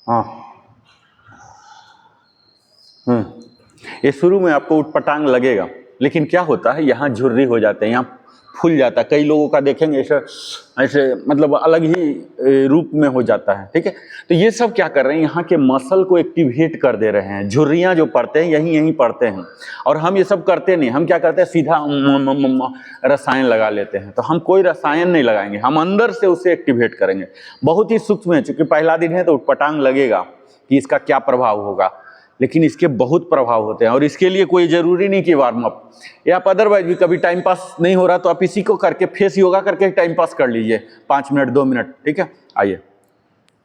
Speaker 1: हाँ, ये शुरू में आपको उटपटांग लगेगा, लेकिन क्या होता है, यहाँ झुर्री हो जाते हैं, यहाँ फूल जाता है, कई लोगों का देखेंगे ऐसे ऐसे, मतलब अलग ही रूप में हो जाता है, ठीक है। तो ये सब क्या कर रहे हैं, यहाँ के मसल को एक्टिवेट कर दे रहे हैं। झुर्रियाँ जो पड़ते हैं यहीं पड़ते हैं, और हम ये सब करते नहीं, हम क्या करते हैं, सीधा रसायन लगा लेते हैं। तो हम कोई रसायन नहीं लगाएंगे, हम अंदर से उसे एक्टिवेट करेंगे। बहुत ही सूक्ष्म है, चूंकि पहला दिन है तो उटपटांग लगेगा कि इसका क्या प्रभाव होगा, लेकिन इसके बहुत प्रभाव होते हैं। और इसके लिए कोई जरूरी नहीं कि वार्म अप, या आप अदरवाइज भी कभी टाइम पास नहीं हो रहा तो आप इसी को करके फेस योगा करके टाइम पास कर लीजिए, 5 मिनट 2 मिनट, ठीक है। आइए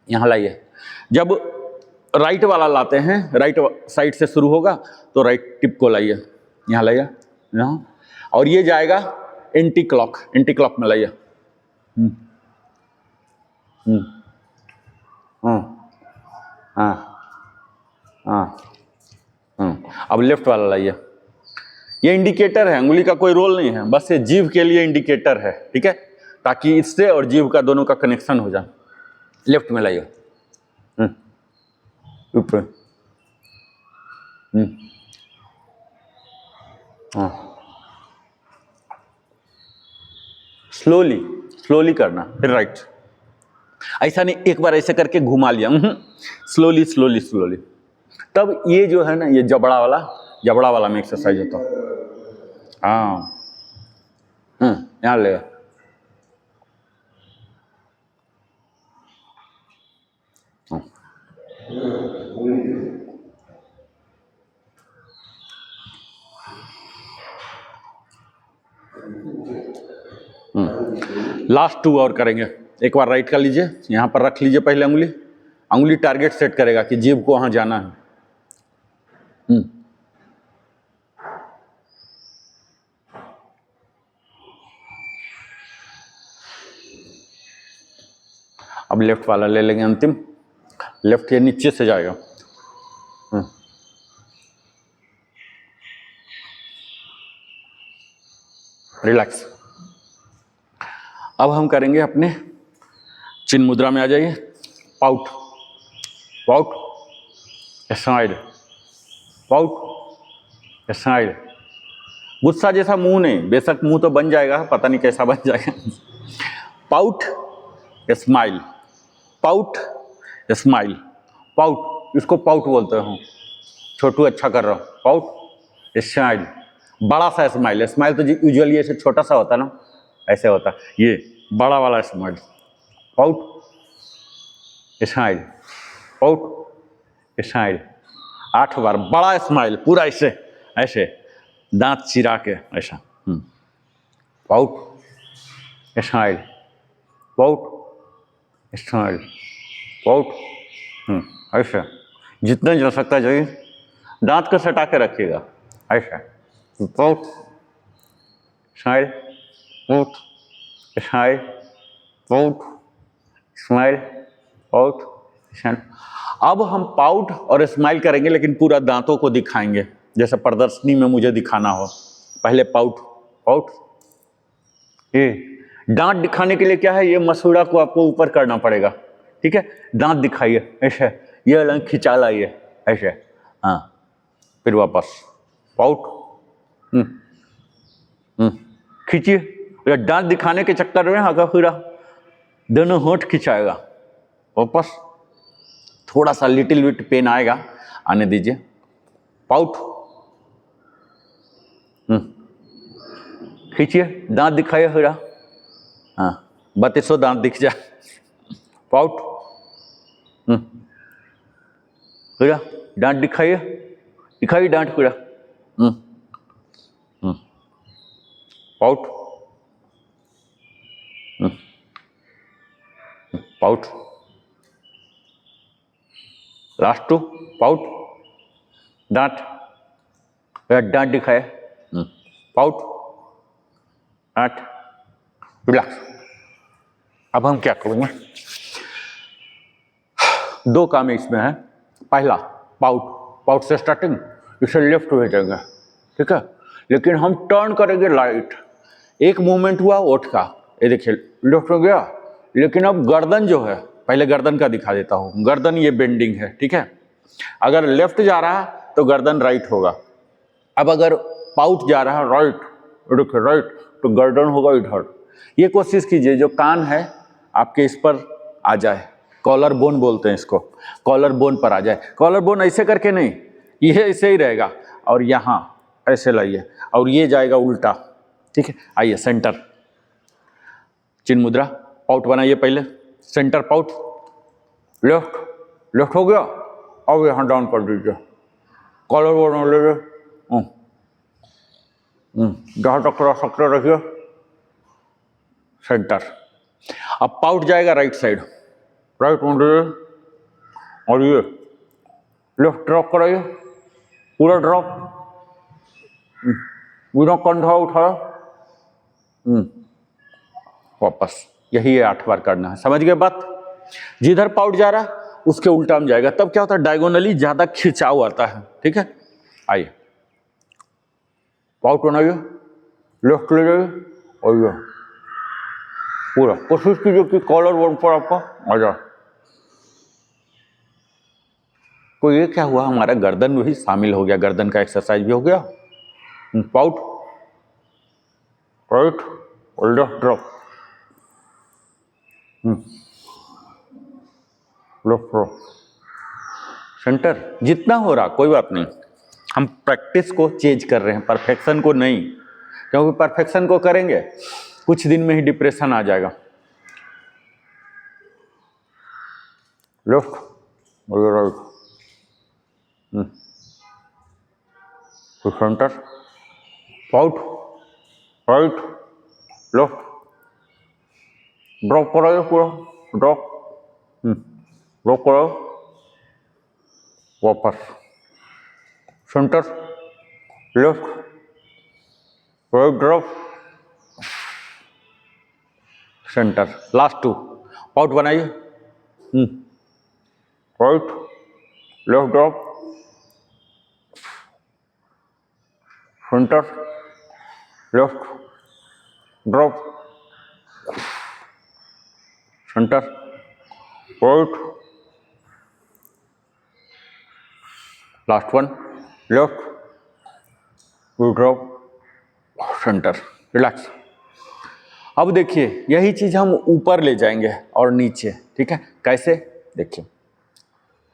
Speaker 1: यहाँ लाइए, जब राइट वाला लाते हैं, राइट साइड से शुरू होगा तो राइट टिप को लाइए, यहाँ लाइए, यहाँ, और ये जाएगा एंटी क्लॉक में लाइए। अब लेफ्ट वाला लाइए। ये इंडिकेटर है, अंगुली का कोई रोल नहीं है, बस ये जीभ के लिए इंडिकेटर है, ठीक है, ताकि इससे और जीभ का दोनों का कनेक्शन हो जाए। लेफ्ट में लाइए, ऊपर, स्लोली करना, फिर राइट, ऐसा नहीं एक बार ऐसे करके घुमा लिया, स्लोली। तब ये जो है ना, ये जबड़ा वाला में एक्सरसाइज होता है। हाँ, यहाँ ले, लास्ट 2 और करेंगे। एक बार राइट कर लीजिए, यहाँ पर रख लीजिए पहले अंगुली टारगेट सेट करेगा कि जीभ को वहां जाना है। अब लेफ्ट वाला ले लेंगे अंतिम, लेफ्ट के नीचे से जाएगा। रिलैक्स। अब हम करेंगे अपने चिन्ह मुद्रा में, आ जाइए, पाउट, स्माइल, पाउट, स्माइल। गुस्सा जैसा मुंह नहीं, बेशक मुंह तो बन जाएगा, पता नहीं कैसा बन जाएगा। Pout, smile, pout, smile, pout, इसको पाउट बोलते हैं। छोटू अच्छा कर रहा हूँ, पाउट, स्माइल, बड़ा सा स्माइल। स्माइल तो यूजुअली ऐसे छोटा सा होता है ना, ऐसे होता है, ये बड़ा वाला smile, pout, smile, pout, smile. 8 बार बड़ा स्माइल, पूरा ऐसे दांत चिरा के ऐसा, pout, smile, pout, smile, pout, ऐसा जितना जा सकता है जाइए, दांत को सटा के रखिएगा, ऐसा, pout, smile, out, smile, out, smile, out, smile. अब हम पाउट और स्माइल करेंगे, लेकिन पूरा दांतों को दिखाएंगे, जैसे प्रदर्शनी में मुझे दिखाना हो। पहले पाउट, पाउट। ये दांत दिखाने के लिए क्या है, ये मसूड़ा को आपको ऊपर करना पड़ेगा, ठीक है। दांत दिखाइए ऐसे, ये अलग खिंचा लाइए ऐसे, हाँ। फिर वापस पाउट, खींचिए। दांत दिखाने के चक्कर में अगर फिर दोनों होंठ खिंचाएगा, वापस। थोड़ा सा लिटिल बिट पेन आएगा, आने दीजिए। पाउट, खींचिए, दांत दिखाइए फिर, हाँ। 3200 दांत दिख जाए। पाउट, फिर दांत दिखाइए, दिखाइए दांत फिर, pout, pout. Last two pout, दांत, दांत दिखाए, पाउट, दांत, रिलैक्स। अब हम क्या करेंगे, दो काम इसमें है। पहला पाउट, पाउट से स्टार्टिंग, इसे लेफ्ट भेजेंगे, ठीक है। लेकिन हम टर्न करेंगे राइट। एक मूवमेंट हुआ ओठ का, ये देखिए लेफ्ट हो गया, लेकिन अब गर्दन जो है, पहले गर्दन का दिखा देता हूं। गर्दन ये बेंडिंग है, ठीक है। अगर लेफ्ट जा रहा है तो गर्दन राइट होगा। अब अगर पाउट जा रहा है राइट, देखिए राइट, तो गर्दन होगा इधर। ये कोशिश कीजिए जो कान है आपके इस पर आ जाए, कॉलर बोन बोलते हैं इसको, कॉलर बोन पर आ जाए। कॉलर बोन ऐसे करके नहीं, ये ऐसे ही रहेगा, और यहाँ ऐसे लाइए, और ये जाएगा उल्टा, ठीक है। आइए सेंटर, चिन्ह मुद्रा, पाउट बनाइए पहले, सेंटर पाउट, लेफ्ट, लेफ्ट हो गया। अब यहाँ डाउन कर दीजिए, कॉलर बोन ले लीजिए, जहाँ तक रह सकते रखिए, सेंटर। अब पाउट जाएगा राइट साइड, राइट में दीजिए, और ये लेफ्ट ड्रॉप कराइए, पूरा ड्रॉप, बिना कंधा उठाया, वापस। यही है 8 बार करना है, समझ गए बात। जिधर पाउट जा रहा है उसके उल्टा में जाएगा, तब क्या होता है, डायगोनली ज्यादा खिंचाव आता है, ठीक है। आइए पाउट बनाइए, लेफ्ट ले जाइए, और ये पूरा कोशिश कीजिए कि कॉलर बोन पर आपका आ जाए। तो ये क्या हुआ, हमारा गर्दन भी शामिल हो गया, गर्दन का एक्सरसाइज भी हो गया। Pout, right, left drop, left drop, centre. जितना हो रहा कोई बात नहीं, हम प्रैक्टिस को चेंज कर रहे हैं, परफेक्शन को नहीं, क्योंकि परफेक्शन को करेंगे कुछ दिन में ही डिप्रेशन आ जाएगा। लेफ्ट और right, centre, pout, right, left, drop कराइए पूरा, ड्रॉप, ड्रॉप कराओ, वापस, centre, left, right drop, centre. Last 2 pout बनाइए, right, left drop, centre, left drop, centre, right, last 1, left, drop, centre, relax. अब देखिए यही चीज हम ऊपर ले जाएंगे और नीचे, ठीक है। कैसे, देखिए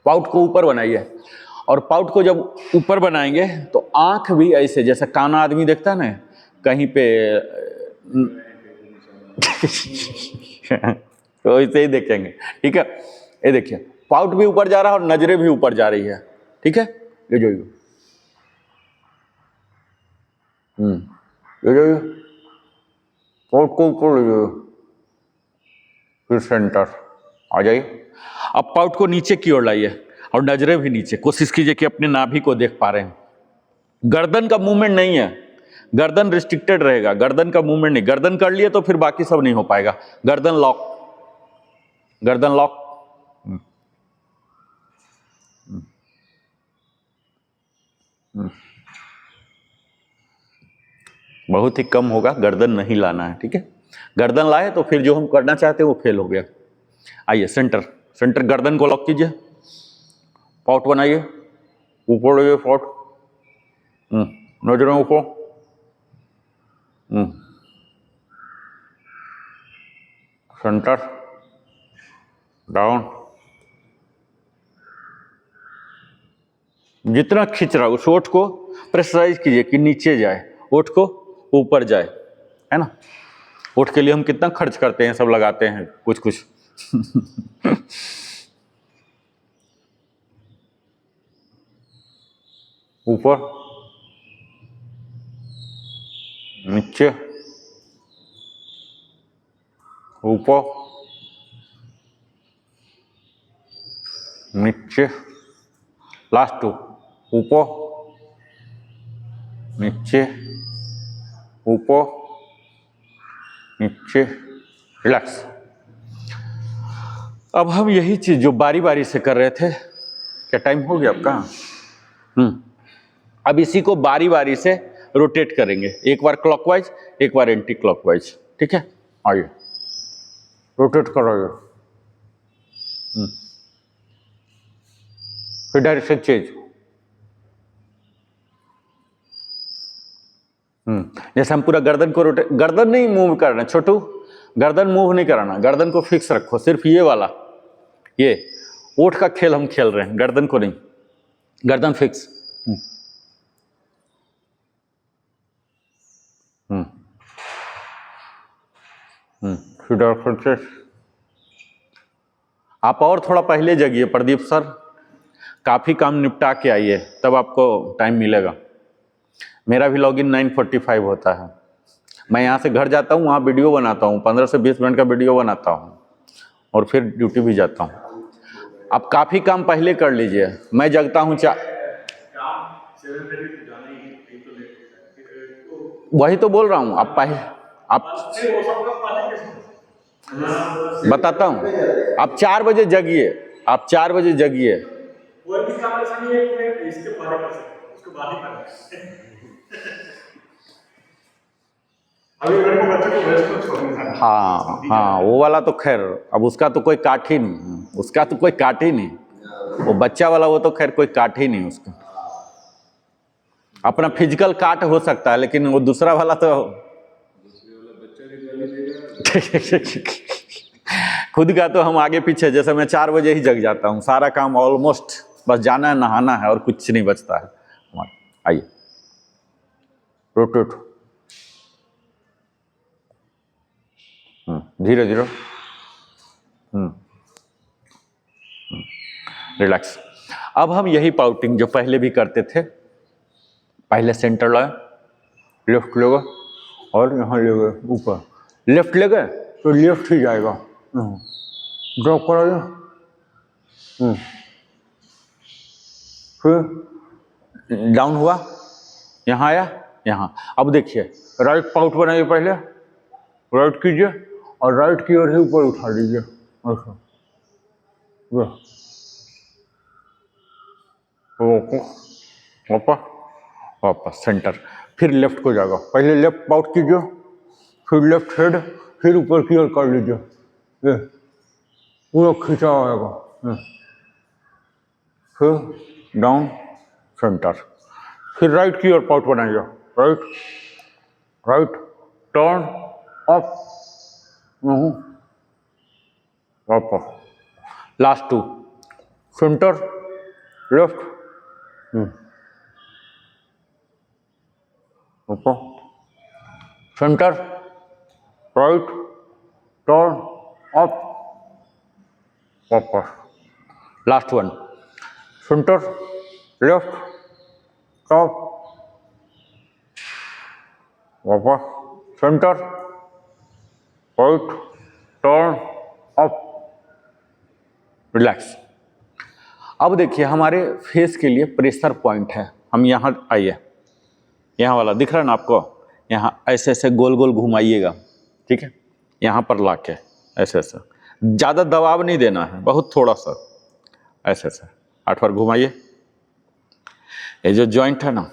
Speaker 1: पाउट को ऊपर बनाइए, और पाउट को जब ऊपर बनाएंगे तो आंख भी ऐसे, जैसे काना आदमी देखता है ना कहीं पे तो ऐसे ही देखेंगे, ठीक है। ये देखिए पाउट भी ऊपर जा रहा है और नजरें भी ऊपर जा रही है, ठीक है। ये जो पाउट को ऊपर ले जाइए, फिर सेंटर आ जाइए। अब पाउट को नीचे की ओर लाइए और नजरें भी नीचे, कोशिश कीजिए कि अपने नाभि को देख पा रहे हैं। गर्दन का मूवमेंट नहीं है, गर्दन रिस्ट्रिक्टेड रहेगा, गर्दन का मूवमेंट नहीं, गर्दन कर लिए तो फिर बाकी सब नहीं हो पाएगा। गर्दन लॉक, गर्दन लॉक, बहुत ही कम होगा, गर्दन नहीं लाना है, ठीक है। गर्दन लाए तो फिर जो हम करना चाहते हैं वो फेल हो गया। आइए सेंटर, सेंटर गर्दन को लॉक कीजिए, पॉट बनाइए, ऊपर लाइए पॉट, नजरें ऊपर, सेंटर, डाउन, जितना खींच रहा है उस ओठ को प्रेशराइज कीजिए कि नीचे जाए, ओठ को ऊपर जाए, है ना। ओठ के लिए हम कितना खर्च करते हैं, सब लगाते हैं कुछ कुछ। ऊपर, नीचे, ऊपर, नीचे, लास्ट टू, ऊपर, नीचे, ऊपर, नीचे, रिलैक्स। अब हम यही चीज जो बारी बारी से कर रहे थे, क्या टाइम हो गया आपका? अब इसी को बारी बारी से रोटेट करेंगे, एक बार क्लॉकवाइज, एक बार एंटी क्लॉकवाइज, ठीक है। आइए रोटेट कराइए, फिर डायरेक्शन चेंज। जैसे हम पूरा गर्दन को रोटेट, गर्दन नहीं मूव करना छोटू, गर्दन मूव नहीं कराना, गर्दन को फिक्स रखो, सिर्फ ये वाला, ये ओठ का खेल हम खेल रहे हैं, गर्दन को नहीं, गर्दन फिक्स। आप और थोड़ा पहले जगिए प्रदीप सर, काफी काम निपटा के आइए तब आपको टाइम मिलेगा। मेरा भी लॉगिन 9:45 होता है, मैं यहाँ से घर जाता हूँ, वहाँ वीडियो बनाता हूँ, 15 से 20 मिनट का वीडियो बनाता हूँ और फिर ड्यूटी भी जाता हूँ। आप काफी काम पहले कर लीजिए, मैं जगता हूँ वही तो बोल रहा हूँ, आप पहले, आप बताता हूँ, आप 4 बजे जगिए, आप 4 बजे जगिए। हाँ हाँ, वो वाला तो खैर अब उसका तो कोई काट ही नहीं, उसका तो कोई काट ही नहीं, वो बच्चा वाला वो तो खैर कोई काट ही नहीं उसका। अपना फिजिकल काट हो सकता है, लेकिन वो दूसरा वाला तो खुद का तो हम आगे पीछे, जैसे मैं 4 बजे ही जग जाता हूँ, सारा काम ऑलमोस्ट, बस जाना है नहाना है और कुछ नहीं बचता है। आइए रोटेट, धीरे धीरे, रिलैक्स। अब हम यही पाउटिंग जो पहले भी करते थे, पहले सेंटर लाए, लेफ्ट ले गए और यहाँ ले गए ऊपर, लेफ्ट ले गए तो लेफ्ट ही जाएगा, ड्रॉप कराइए, फिर डाउन हुआ, यहाँ आया, यहाँ। अब देखिए राइट पाउट बनाइए, पहले राइट कीजिए और राइट की ओर ही ऊपर उठा लीजिए, ऐसा, वापस वापस सेंटर, फिर लेफ्ट को जाएगा, पहले लेफ्ट पाउट कीजिए, फिर लेफ्ट हेड, फिर ऊपर की ओर कर लीजिए, ये पूरा खींचा आएगा, फिर डाउन सेंटर, फिर राइट की ओर पाउट बनाइए, राइट राइट टर्न अप, वापस, लास्ट 2, सेंटर लेफ्ट, ऊपर, सेंटर राइट टर्न अप, वापस, लास्ट 1, सेंटर लेफ्ट टॉप, वापस, centre right turn up, relax. अब देखिए हमारे फेस के लिए प्रेशर पॉइंट है, हम यहाँ आइए, यहाँ वाला दिख रहा है ना आपको, यहाँ ऐसे ऐसे गोल गोल घुमाइएगा, ठीक है, यहाँ पर लाके ऐसे ऐसे, ज़्यादा दबाव नहीं देना है, बहुत थोड़ा सा ऐसे ऐसे 8 बार घुमाइए। ये जो जॉइंट है ना,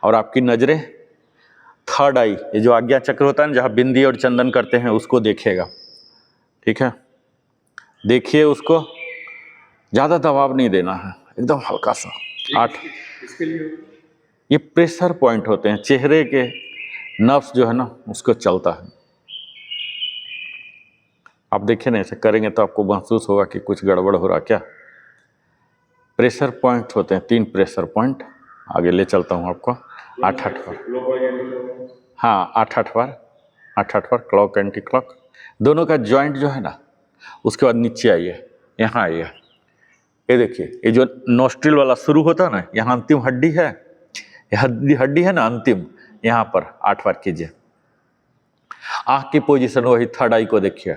Speaker 1: और आपकी नज़रें थर्ड आई, ये जो आज्ञा चक्र होता है ना, जहाँ बिंदी और चंदन करते हैं, उसको देखिएगा, ठीक है, देखिए उसको, ज़्यादा दबाव नहीं देना है, एकदम हल्का सा। 8
Speaker 3: इसके लिए
Speaker 1: ये प्रेशर पॉइंट होते हैं, चेहरे के नर्व्स जो है ना उसको चलता है। आप देखिए ना, ऐसे करेंगे तो आपको महसूस होगा कि कुछ गड़बड़ हो रहा क्या। प्रेशर पॉइंट होते हैं, 3 प्रेशर पॉइंट, आगे ले चलता हूँ आपको। 8-8 बार, हाँ 8-8 बार, 8-8 बार क्लॉक एंटी क्लॉक, दोनों का जॉइंट जो है ना, उसके बाद नीचे आइए, यहाँ आइए, ये देखिए, ये जो नोस्ट्रिल वाला शुरू होता है ना, यहाँ अंतिम हड्डी है, हड्डी है ना अंतिम, यहाँ पर 8 बार कीजिए। आँख की पोजीशन वही, थर्ड आई को देखिए,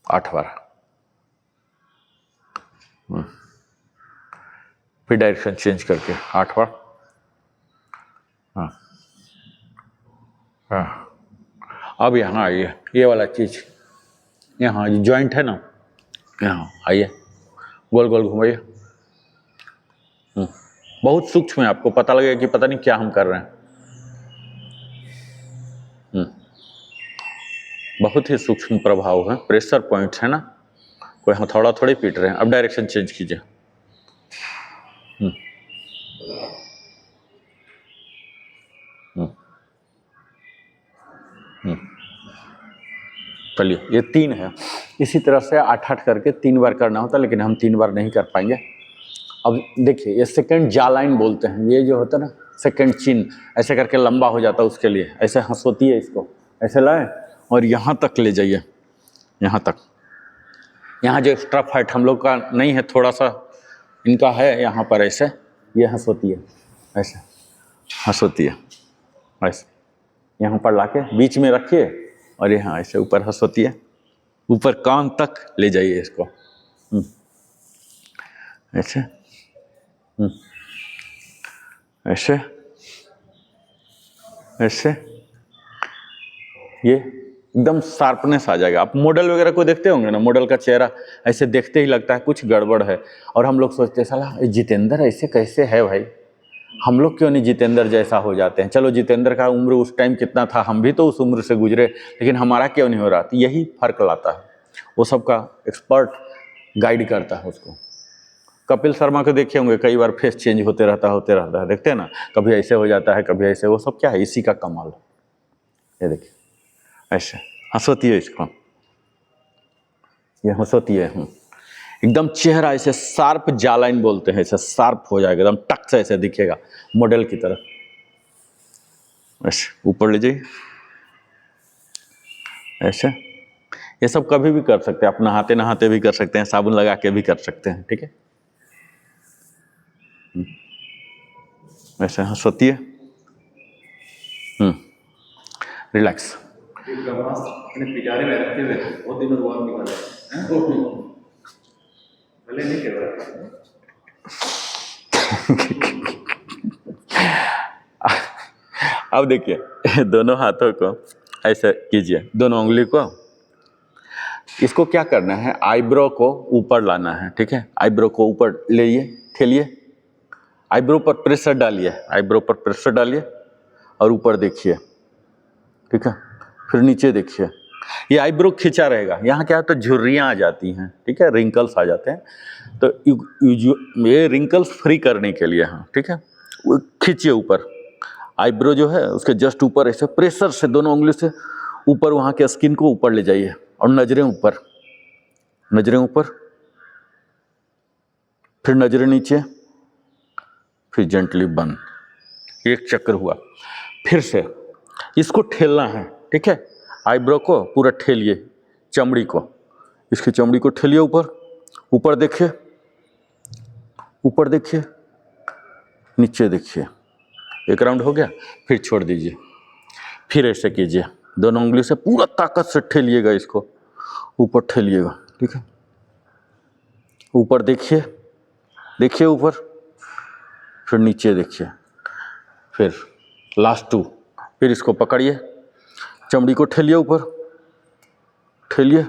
Speaker 1: 8 बार। फिर डायरेक्शन चेंज करके 8 बार। हाँ हाँ, अब यहाँ आइए, ये वाला चीज, यहाँ जॉइंट है ना, यहाँ आइए, गोल गोल घुमाइए। बहुत सूक्ष्म है, आपको पता लगेगा कि पता नहीं क्या हम कर रहे हैं। बहुत ही सूक्ष्म प्रभाव है, प्रेशर पॉइंट है ना, कोई हथौड़ा थोड़ी पीट रहे हैं। अब डायरेक्शन चेंज कीजिए। चलिए, ये 3 है, इसी तरह से 8-8 करके 3 बार करना होता है, लेकिन हम 3 बार नहीं कर पाएंगे। अब देखिए, ये सेकंड जा लाइन बोलते हैं, ये जो होता है ना सेकंड चिन, ऐसे करके लंबा हो जाता है, उसके लिए ऐसे हंसोती है, इसको ऐसे लाए और यहाँ तक ले जाइए, यहाँ तक। यहाँ जो एक्स्ट्रा फैट हम लोग का नहीं है, थोड़ा सा इनका है यहाँ पर, ऐसे ये हंसोती है, ऐसे हंसोती है, ऐसे यहाँ पर लाके बीच में रखिए और यहाँ ऐसे ऊपर हंसोती है, ऊपर कान तक ले जाइए इसको, ऐसे ऐसे ऐसे, ये एकदम शार्पनेस आ जाएगा। आप मॉडल वगैरह को देखते होंगे ना, मॉडल का चेहरा ऐसे देखते ही लगता है कुछ गड़बड़ है, और हम लोग सोचते हैं साला जितेंद्र ऐसे कैसे है भाई, हम लोग क्यों नहीं जितेंद्र जैसा हो जाते हैं। चलो, जितेंद्र का उम्र उस टाइम कितना था, हम भी तो उस उम्र से गुजरे, लेकिन हमारा क्यों नहीं हो रहा। तो यही फर्क लाता है, वो सबका एक्सपर्ट गाइड करता है उसको। कपिल शर्मा को देखे होंगे, कई बार फेस चेंज होते रहता है, देखते हैं ना, कभी ऐसे हो जाता है, कभी ऐसे, वो सब क्या है, इसी का कमाल है। ये देखिए, ऐसे हंसोती है, इसको ये हंसोती है, एकदम चेहरा ऐसे शार्प जालाइन बोलते हैं, ऐसे शार्प हो जाएगा, एकदम टक से ऐसे दिखेगा मॉडल की तरह। ऐसे ऊपर ले जाइए, ऐसे। ये सब कभी भी कर सकते हैं, आप नहाते नहाते भी कर सकते हैं, साबुन लगा के भी कर सकते हैं, ठीक है। ऐसे हंसोती है, रिलैक्स।
Speaker 3: अपने पिटारे में रखते हुए बहुत दिनों बाद निकाला, भले नहीं कर रहा।
Speaker 1: अब देखिए, दोनों हाथों को ऐसे कीजिए, दोनों उंगली को, इसको क्या करना है, आईब्रो को ऊपर लाना है, ठीक है। आईब्रो को ऊपर लेइए, ठेलिए, आईब्रो पर प्रेशर डालिए, आईब्रो पर प्रेशर डालिए और ऊपर देखिए, ठीक है। फिर नीचे देखिए, ये आईब्रो खिंचा रहेगा, यहाँ क्या होता है, झुर्रियाँ आ जाती हैं, ठीक है, रिंकल्स आ जाते हैं, तो ये रिंकल्स फ्री करने के लिए है, ठीक है। वो खींचिए ऊपर, आईब्रो जो है उसके जस्ट ऊपर ऐसे प्रेशर से दोनों उंगली से ऊपर, वहाँ के स्किन को ऊपर ले जाइए, और नजरें ऊपर, नजरें ऊपर, फिर नजरें नीचे, फिर जेंटली बंद। एक चक्कर हुआ। फिर से इसको ठेलना है, ठीक है। आईब्रो को पूरा ठेलिए, चमड़ी को, इसकी चमड़ी को ठेलिए ऊपर, ऊपर देखिए, ऊपर देखिए, नीचे देखिए। एक राउंड हो गया, फिर छोड़ दीजिए, फिर ऐसे कीजिए, दोनों उंगली से पूरा ताकत से ठेलिएगा, इसको ऊपर ठेलिएगा, ठीक है। ऊपर देखिए, देखिए ऊपर, फिर नीचे देखिए, फिर लास्ट 2, फिर इसको पकड़िए, चमड़ी को ठेलिए ऊपर, ठेलिए,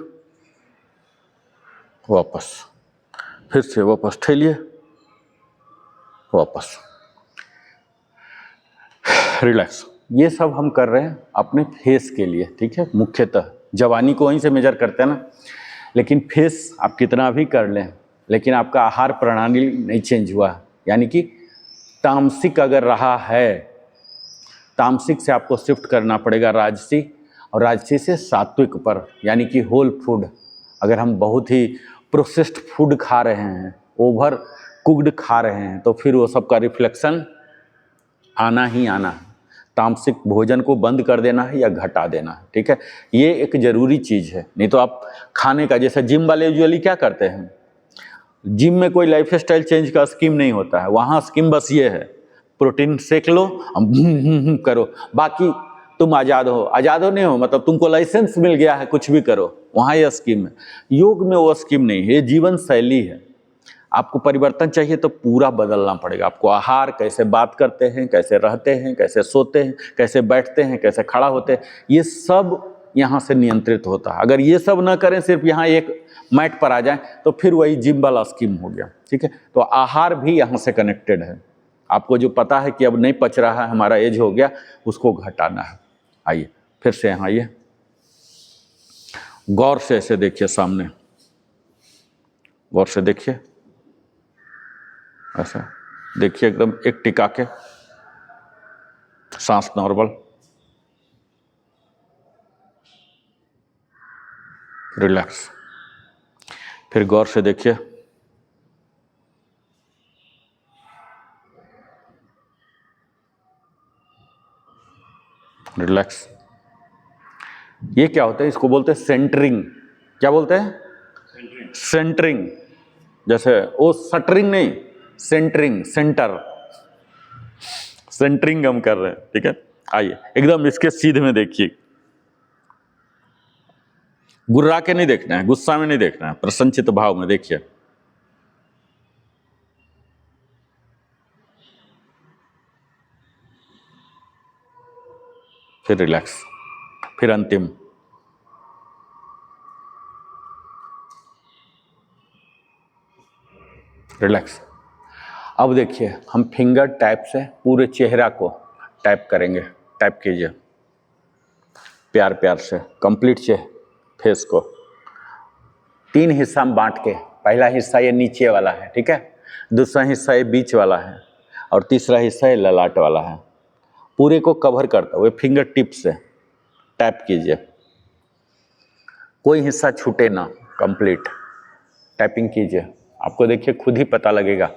Speaker 1: वापस, फिर से वापस ठेलिए, वापस, रिलैक्स। ये सब हम कर रहे हैं अपने फेस के लिए, ठीक है। मुख्यतः जवानी को वहीं से मेजर करते हैं ना, लेकिन फेस आप कितना भी कर लें, लेकिन आपका आहार प्रणाली नहीं चेंज हुआ, यानी कि तामसिक अगर रहा है, तामसिक से आपको शिफ्ट करना पड़ेगा राजसी, और राजसी से सात्विक पर, यानी कि होल फूड। अगर हम बहुत ही प्रोसेस्ड फूड खा रहे हैं, ओवर कुक्ड खा रहे हैं, तो फिर वो सब का रिफ्लेक्शन आना ही आना है। तामसिक भोजन को बंद कर देना है या घटा देना है, ठीक है। ये एक ज़रूरी चीज़ है, नहीं तो आप खाने का, जैसे जिम वाले यूजुअली क्या करते हैं, जिम में कोई लाइफ स्टाइल चेंज का स्कीम नहीं होता है, वहाँ स्कीम बस ये है, प्रोटीन सेक लो, करो, बाकी तुम आज़ाद हो। आज़ाद हो नहीं हो मतलब तुमको लाइसेंस मिल गया है, कुछ भी करो, वहाँ यह स्कीम है। योग में वो स्कीम नहीं है, ये जीवन शैली है। आपको परिवर्तन चाहिए तो पूरा बदलना पड़ेगा। आपको आहार, कैसे बात करते हैं, कैसे रहते हैं, कैसे सोते हैं, कैसे बैठते हैं, कैसे खड़ा होते हैं, ये सब यहाँ से नियंत्रित होता है। अगर ये सब ना करें, सिर्फ यहाँ एक मैट पर आ जाएं, तो फिर वही जिम वाला स्कीम हो गया, ठीक है। तो आहार भी यहाँ से कनेक्टेड है। आपको जो पता है कि अब नहीं पच रहा है, हमारा एज हो गया, उसको घटाना है। आइए फिर से यहाँ आइए, गौर से ऐसे देखिए सामने, गौर से देखिए, ऐसा देखिए, एकदम एक टिका के, सांस नॉर्मल, रिलैक्स। फिर गौर से देखिए, रिलैक्स। ये क्या होता है, इसको बोलते हैं सेंटरिंग। क्या बोलते हैं? सेंटरिंग। जैसे वो शटरिंग नहीं, सेंटरिंग, सेंटर, सेंटरिंग हम कर रहे हैं, ठीक है। आइए एकदम इसके सीधे में देखिए, गुर्रा के नहीं देखना है, गुस्सा में नहीं देखना है, प्रसन्नचित भाव में देखिए। फिर रिलैक्स, फिर अंतिम, रिलैक्स। अब देखिए, हम फिंगर टैप से पूरे चेहरा को टैप करेंगे। टैप कीजिए प्यार प्यार से, कंप्लीट फेस को 3 हिस्सा में बांट के। पहला हिस्सा ये नीचे वाला है, ठीक है, दूसरा हिस्सा ये बीच वाला है, और तीसरा हिस्सा ये ललाट वाला है। पूरे को कवर करता हुए फिंगर टिप से टैप कीजिए, कोई हिस्सा छूटे ना, कंप्लीट टैपिंग कीजिए। आपको देखिए खुद ही पता लगेगा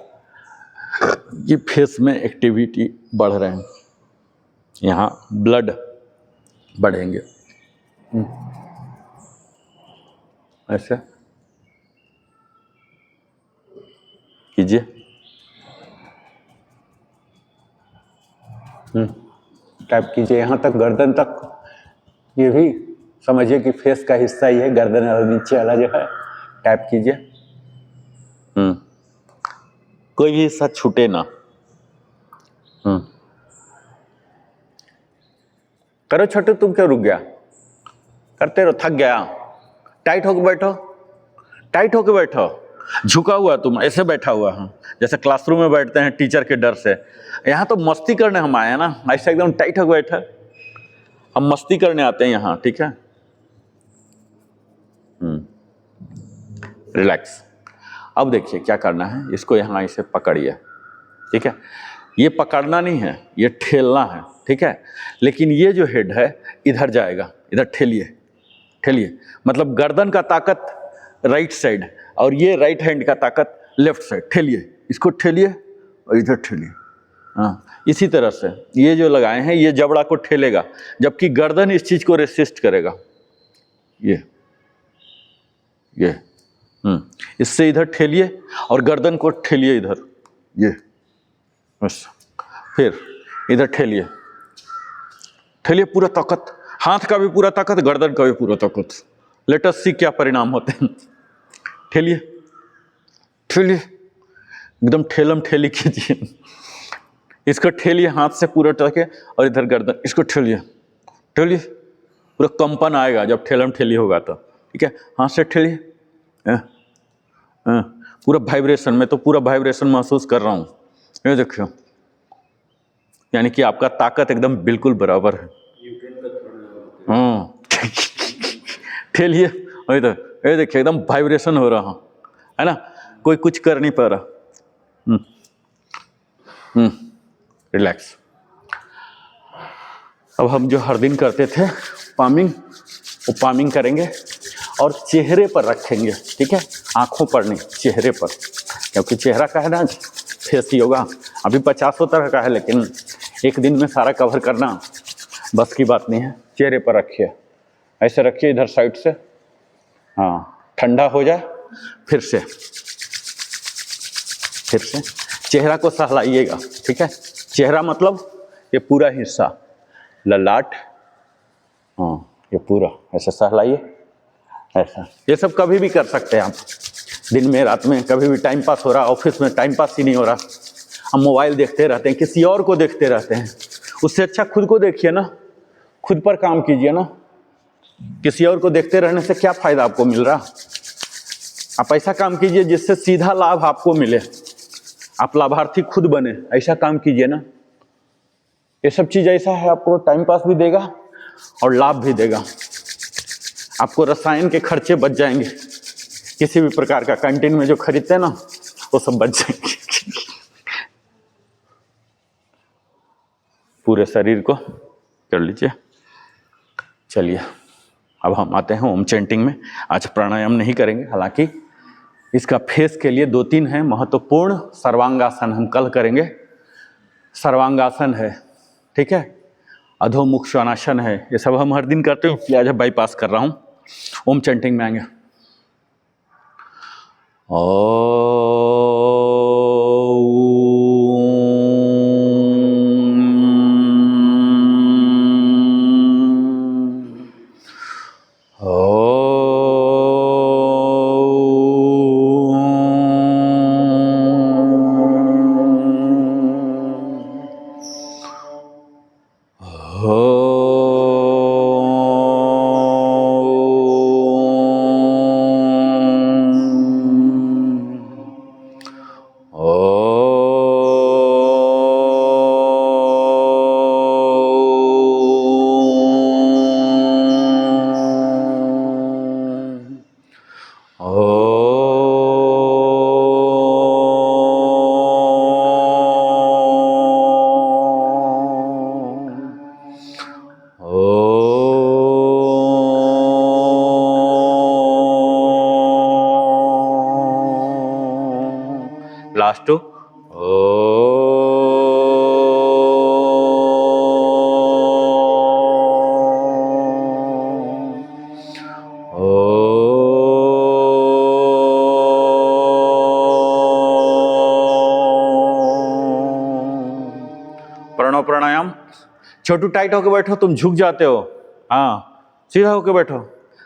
Speaker 1: कि फेस में एक्टिविटी बढ़ रहे हैं, यहाँ ब्लड बढ़ेंगे। ऐसे कीजिए, टैप कीजिए यहाँ तक, गर्दन तक। ये भी समझिए कि फेस का हिस्सा ही है, गर्दन और नीचे वाला जो है, टैप कीजिए। कोई भी हिस्सा छूटे ना। करो छोटू, तुम क्यों रुक गया? करते रहो, थक गया। टाइट होके बैठो, टाइट होके बैठो, झुका हुआ तुम ऐसे बैठा हुआ है, जैसे क्लासरूम में बैठते हैं टीचर के डर से। यहाँ तो मस्ती करने हम आए हैं ना, ऐसे एकदम टाइट होके बैठा, हम मस्ती करने आते हैं यहाँ, ठीक है। रिलैक्स। अब देखिए क्या करना है, इसको यहाँ इसे पकड़िए, ठीक है। ये पकड़ना नहीं है, ये ठेलना है, ठीक है। लेकिन ये जो हेड है इधर जाएगा, इधर ठेलिए, ठेलिए, मतलब गर्दन का ताकत राइट साइड और ये राइट हैंड का ताकत लेफ्ट साइड। ठेलिए, इसको ठेलिए और इधर ठेलिए। हाँ, इसी तरह से ये जो लगाए हैं ये जबड़ा को ठेलेगा, जबकि गर्दन इस चीज को रेसिस्ट करेगा। ये इससे इधर ठेलिए और गर्दन को ठेलिए इधर, ये बस। फिर इधर ठेलिए, ठेलिए पूरा ताकत, हाथ का भी पूरा ताकत, गर्दन का भी पूरा ताकत। लेट अस सी क्या परिणाम होते हैं। ठेलिए, ठेलिए, एकदम ठेलम ठेली कीजिए। इसको ठेलिए हाथ से पूरा टके और इधर गर्दन, इसको ठेलिए ठेलिए, पूरा कंपन आएगा जब ठेलम ठेली होगा तो, ठीक है। हाथ से ठेलिए, पूरा वाइब्रेशन, मैं तो पूरा वाइब्रेशन महसूस कर रहा हूँ, ये देखियो, यानी कि आपका ताकत एकदम बिल्कुल बराबर है। ठेलिए और इधर, ये देखिए एकदम वाइब्रेशन हो रहा है ना, कोई कुछ कर नहीं पा रहा। रिलैक्स। अब हम जो हर दिन करते थे पामिंग, वो पामिंग करेंगे और चेहरे पर रखेंगे, ठीक है, आंखों पर नहीं, चेहरे पर, क्योंकि चेहरा का है ना फेस योगा अभी 50 तरह का है, लेकिन एक दिन में सारा कवर करना बस की बात नहीं है। चेहरे पर रखिए, ऐसे रखिए इधर साइड से, हाँ, ठंडा हो जाए, फिर से चेहरा को सहलाइएगा, ठीक है। चेहरा मतलब ये पूरा हिस्सा, ललाट, हाँ, ये पूरा ऐसे सहलाइए, ऐसा। ये सब कभी भी कर सकते हैं आप, दिन में, रात में, कभी भी। टाइम पास हो रहा, ऑफिस में टाइम पास ही नहीं हो रहा, हम मोबाइल देखते रहते हैं, किसी और को देखते रहते हैं, उससे अच्छा खुद को देखिए ना, खुद पर काम कीजिए ना। किसी और को देखते रहने से क्या फायदा आपको मिल रहा? आप ऐसा काम कीजिए जिससे सीधा लाभ आपको मिले, आप लाभार्थी खुद बने, ऐसा काम कीजिए ना। ये सब चीज ऐसा है, आपको टाइम पास भी देगा और लाभ भी देगा। आपको रसायन के खर्चे बच जाएंगे, किसी भी प्रकार का कैंटीन में जो खरीदते हैं ना, वो सब बच जाएंगे। पूरे शरीर को कर लीजिए। चलिए अब हम आते हैं ओम चैंटिंग में। आज प्राणायाम नहीं करेंगे, हालांकि इसका फेस के लिए 2-3 है महत्वपूर्ण। सर्वांगासन हम कल करेंगे, सर्वांगासन है, ठीक है, अधोमुख श्वानासन है, ये सब हम हर दिन करते हैं, इसलिए आज बाईपास कर रहा हूँ। ओम चैंटिंग में आएंगे। Last two Pranava pranayama. Chhotu tight होके बैठो, तुम झुक जाते हो, हाँ, सीधा होके बैठो।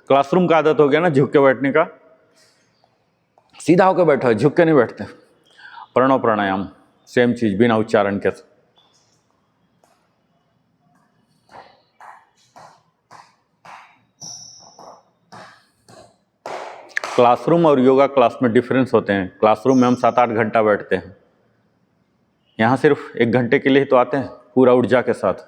Speaker 1: क्लासरूम का आदत हो गया ना झुक के बैठने का, सीधा होके बैठो, झुक के नहीं बैठते। प्रणव प्राणायाम सेम चीज, बिना उच्चारण के। क्लासरूम और योगा क्लास में डिफरेंस होते हैं। क्लासरूम में हम 7-8 घंटा बैठते हैं, यहाँ सिर्फ 1 घंटे के लिए ही तो आते हैं, पूरा ऊर्जा के साथ।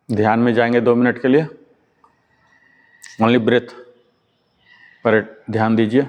Speaker 1: ध्यान में जाएंगे 2 मिनट के लिए, ओनली ब्रेथ पर ध्यान दीजिए।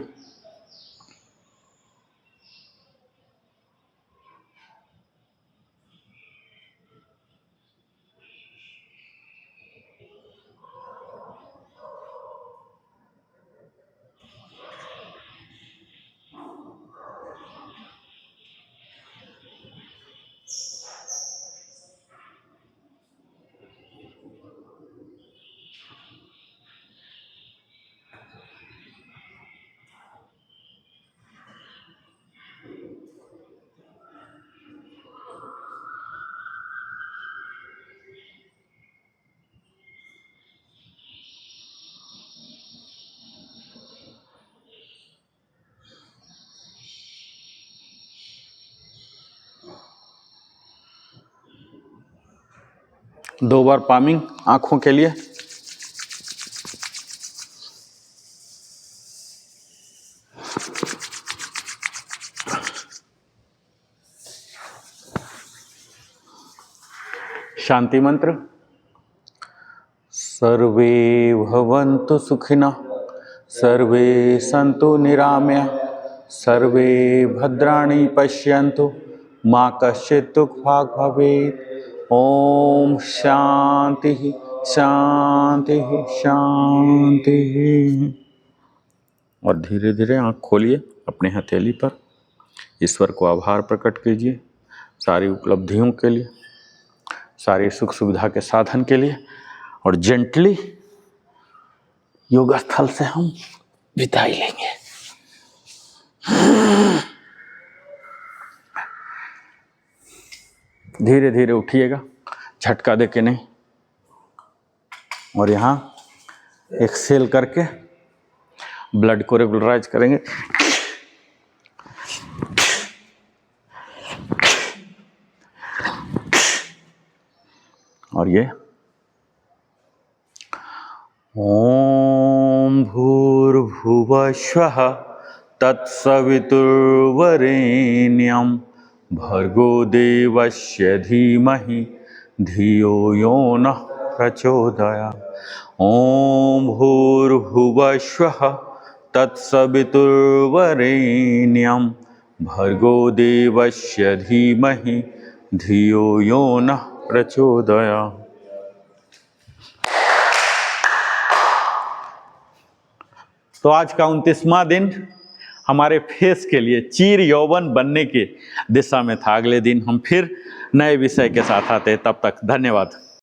Speaker 1: 2 बार पामिंग आंखों के लिए। शांति मंत्र। सर्वे भवन्तु सुखिनः, सर्वे सन्तु निरामया, सर्वे भद्राणि पश्यन्तु, मा कश्चित् दुःखभाग् भवेत्। ओम शांति शांति शांति। और धीरे धीरे आँख खोलिए अपने हथेली पर। ईश्वर को आभार प्रकट कीजिए सारी उपलब्धियों के लिए, सारी सुख सुविधा के साधन के लिए। और जेंटली योग स्थल से हम विदाई लेंगे। धीरे धीरे उठिएगा, झटका दे के नहीं। और यहाँ एक्सेल करके ब्लड को रेगुलराइज करेंगे। और ये ओम भूर्भुवः स्वः तत्सवितुर्वरेण्यं भर्गो देवस्य धीमहि धियो यो नः प्रचोदयात्। ओम भूर्भुवः स्वः तत्सवितुर्वरेण्यं भर्गो देवस्य धीमहि धियो यो नः प्रचोदयात्। तो आज का 29वां दिन हमारे फेस के लिए चीर यौवन बनने की दिशा में था। अगले दिन हम फिर नए विषय के साथ आते हैं। तब तक धन्यवाद।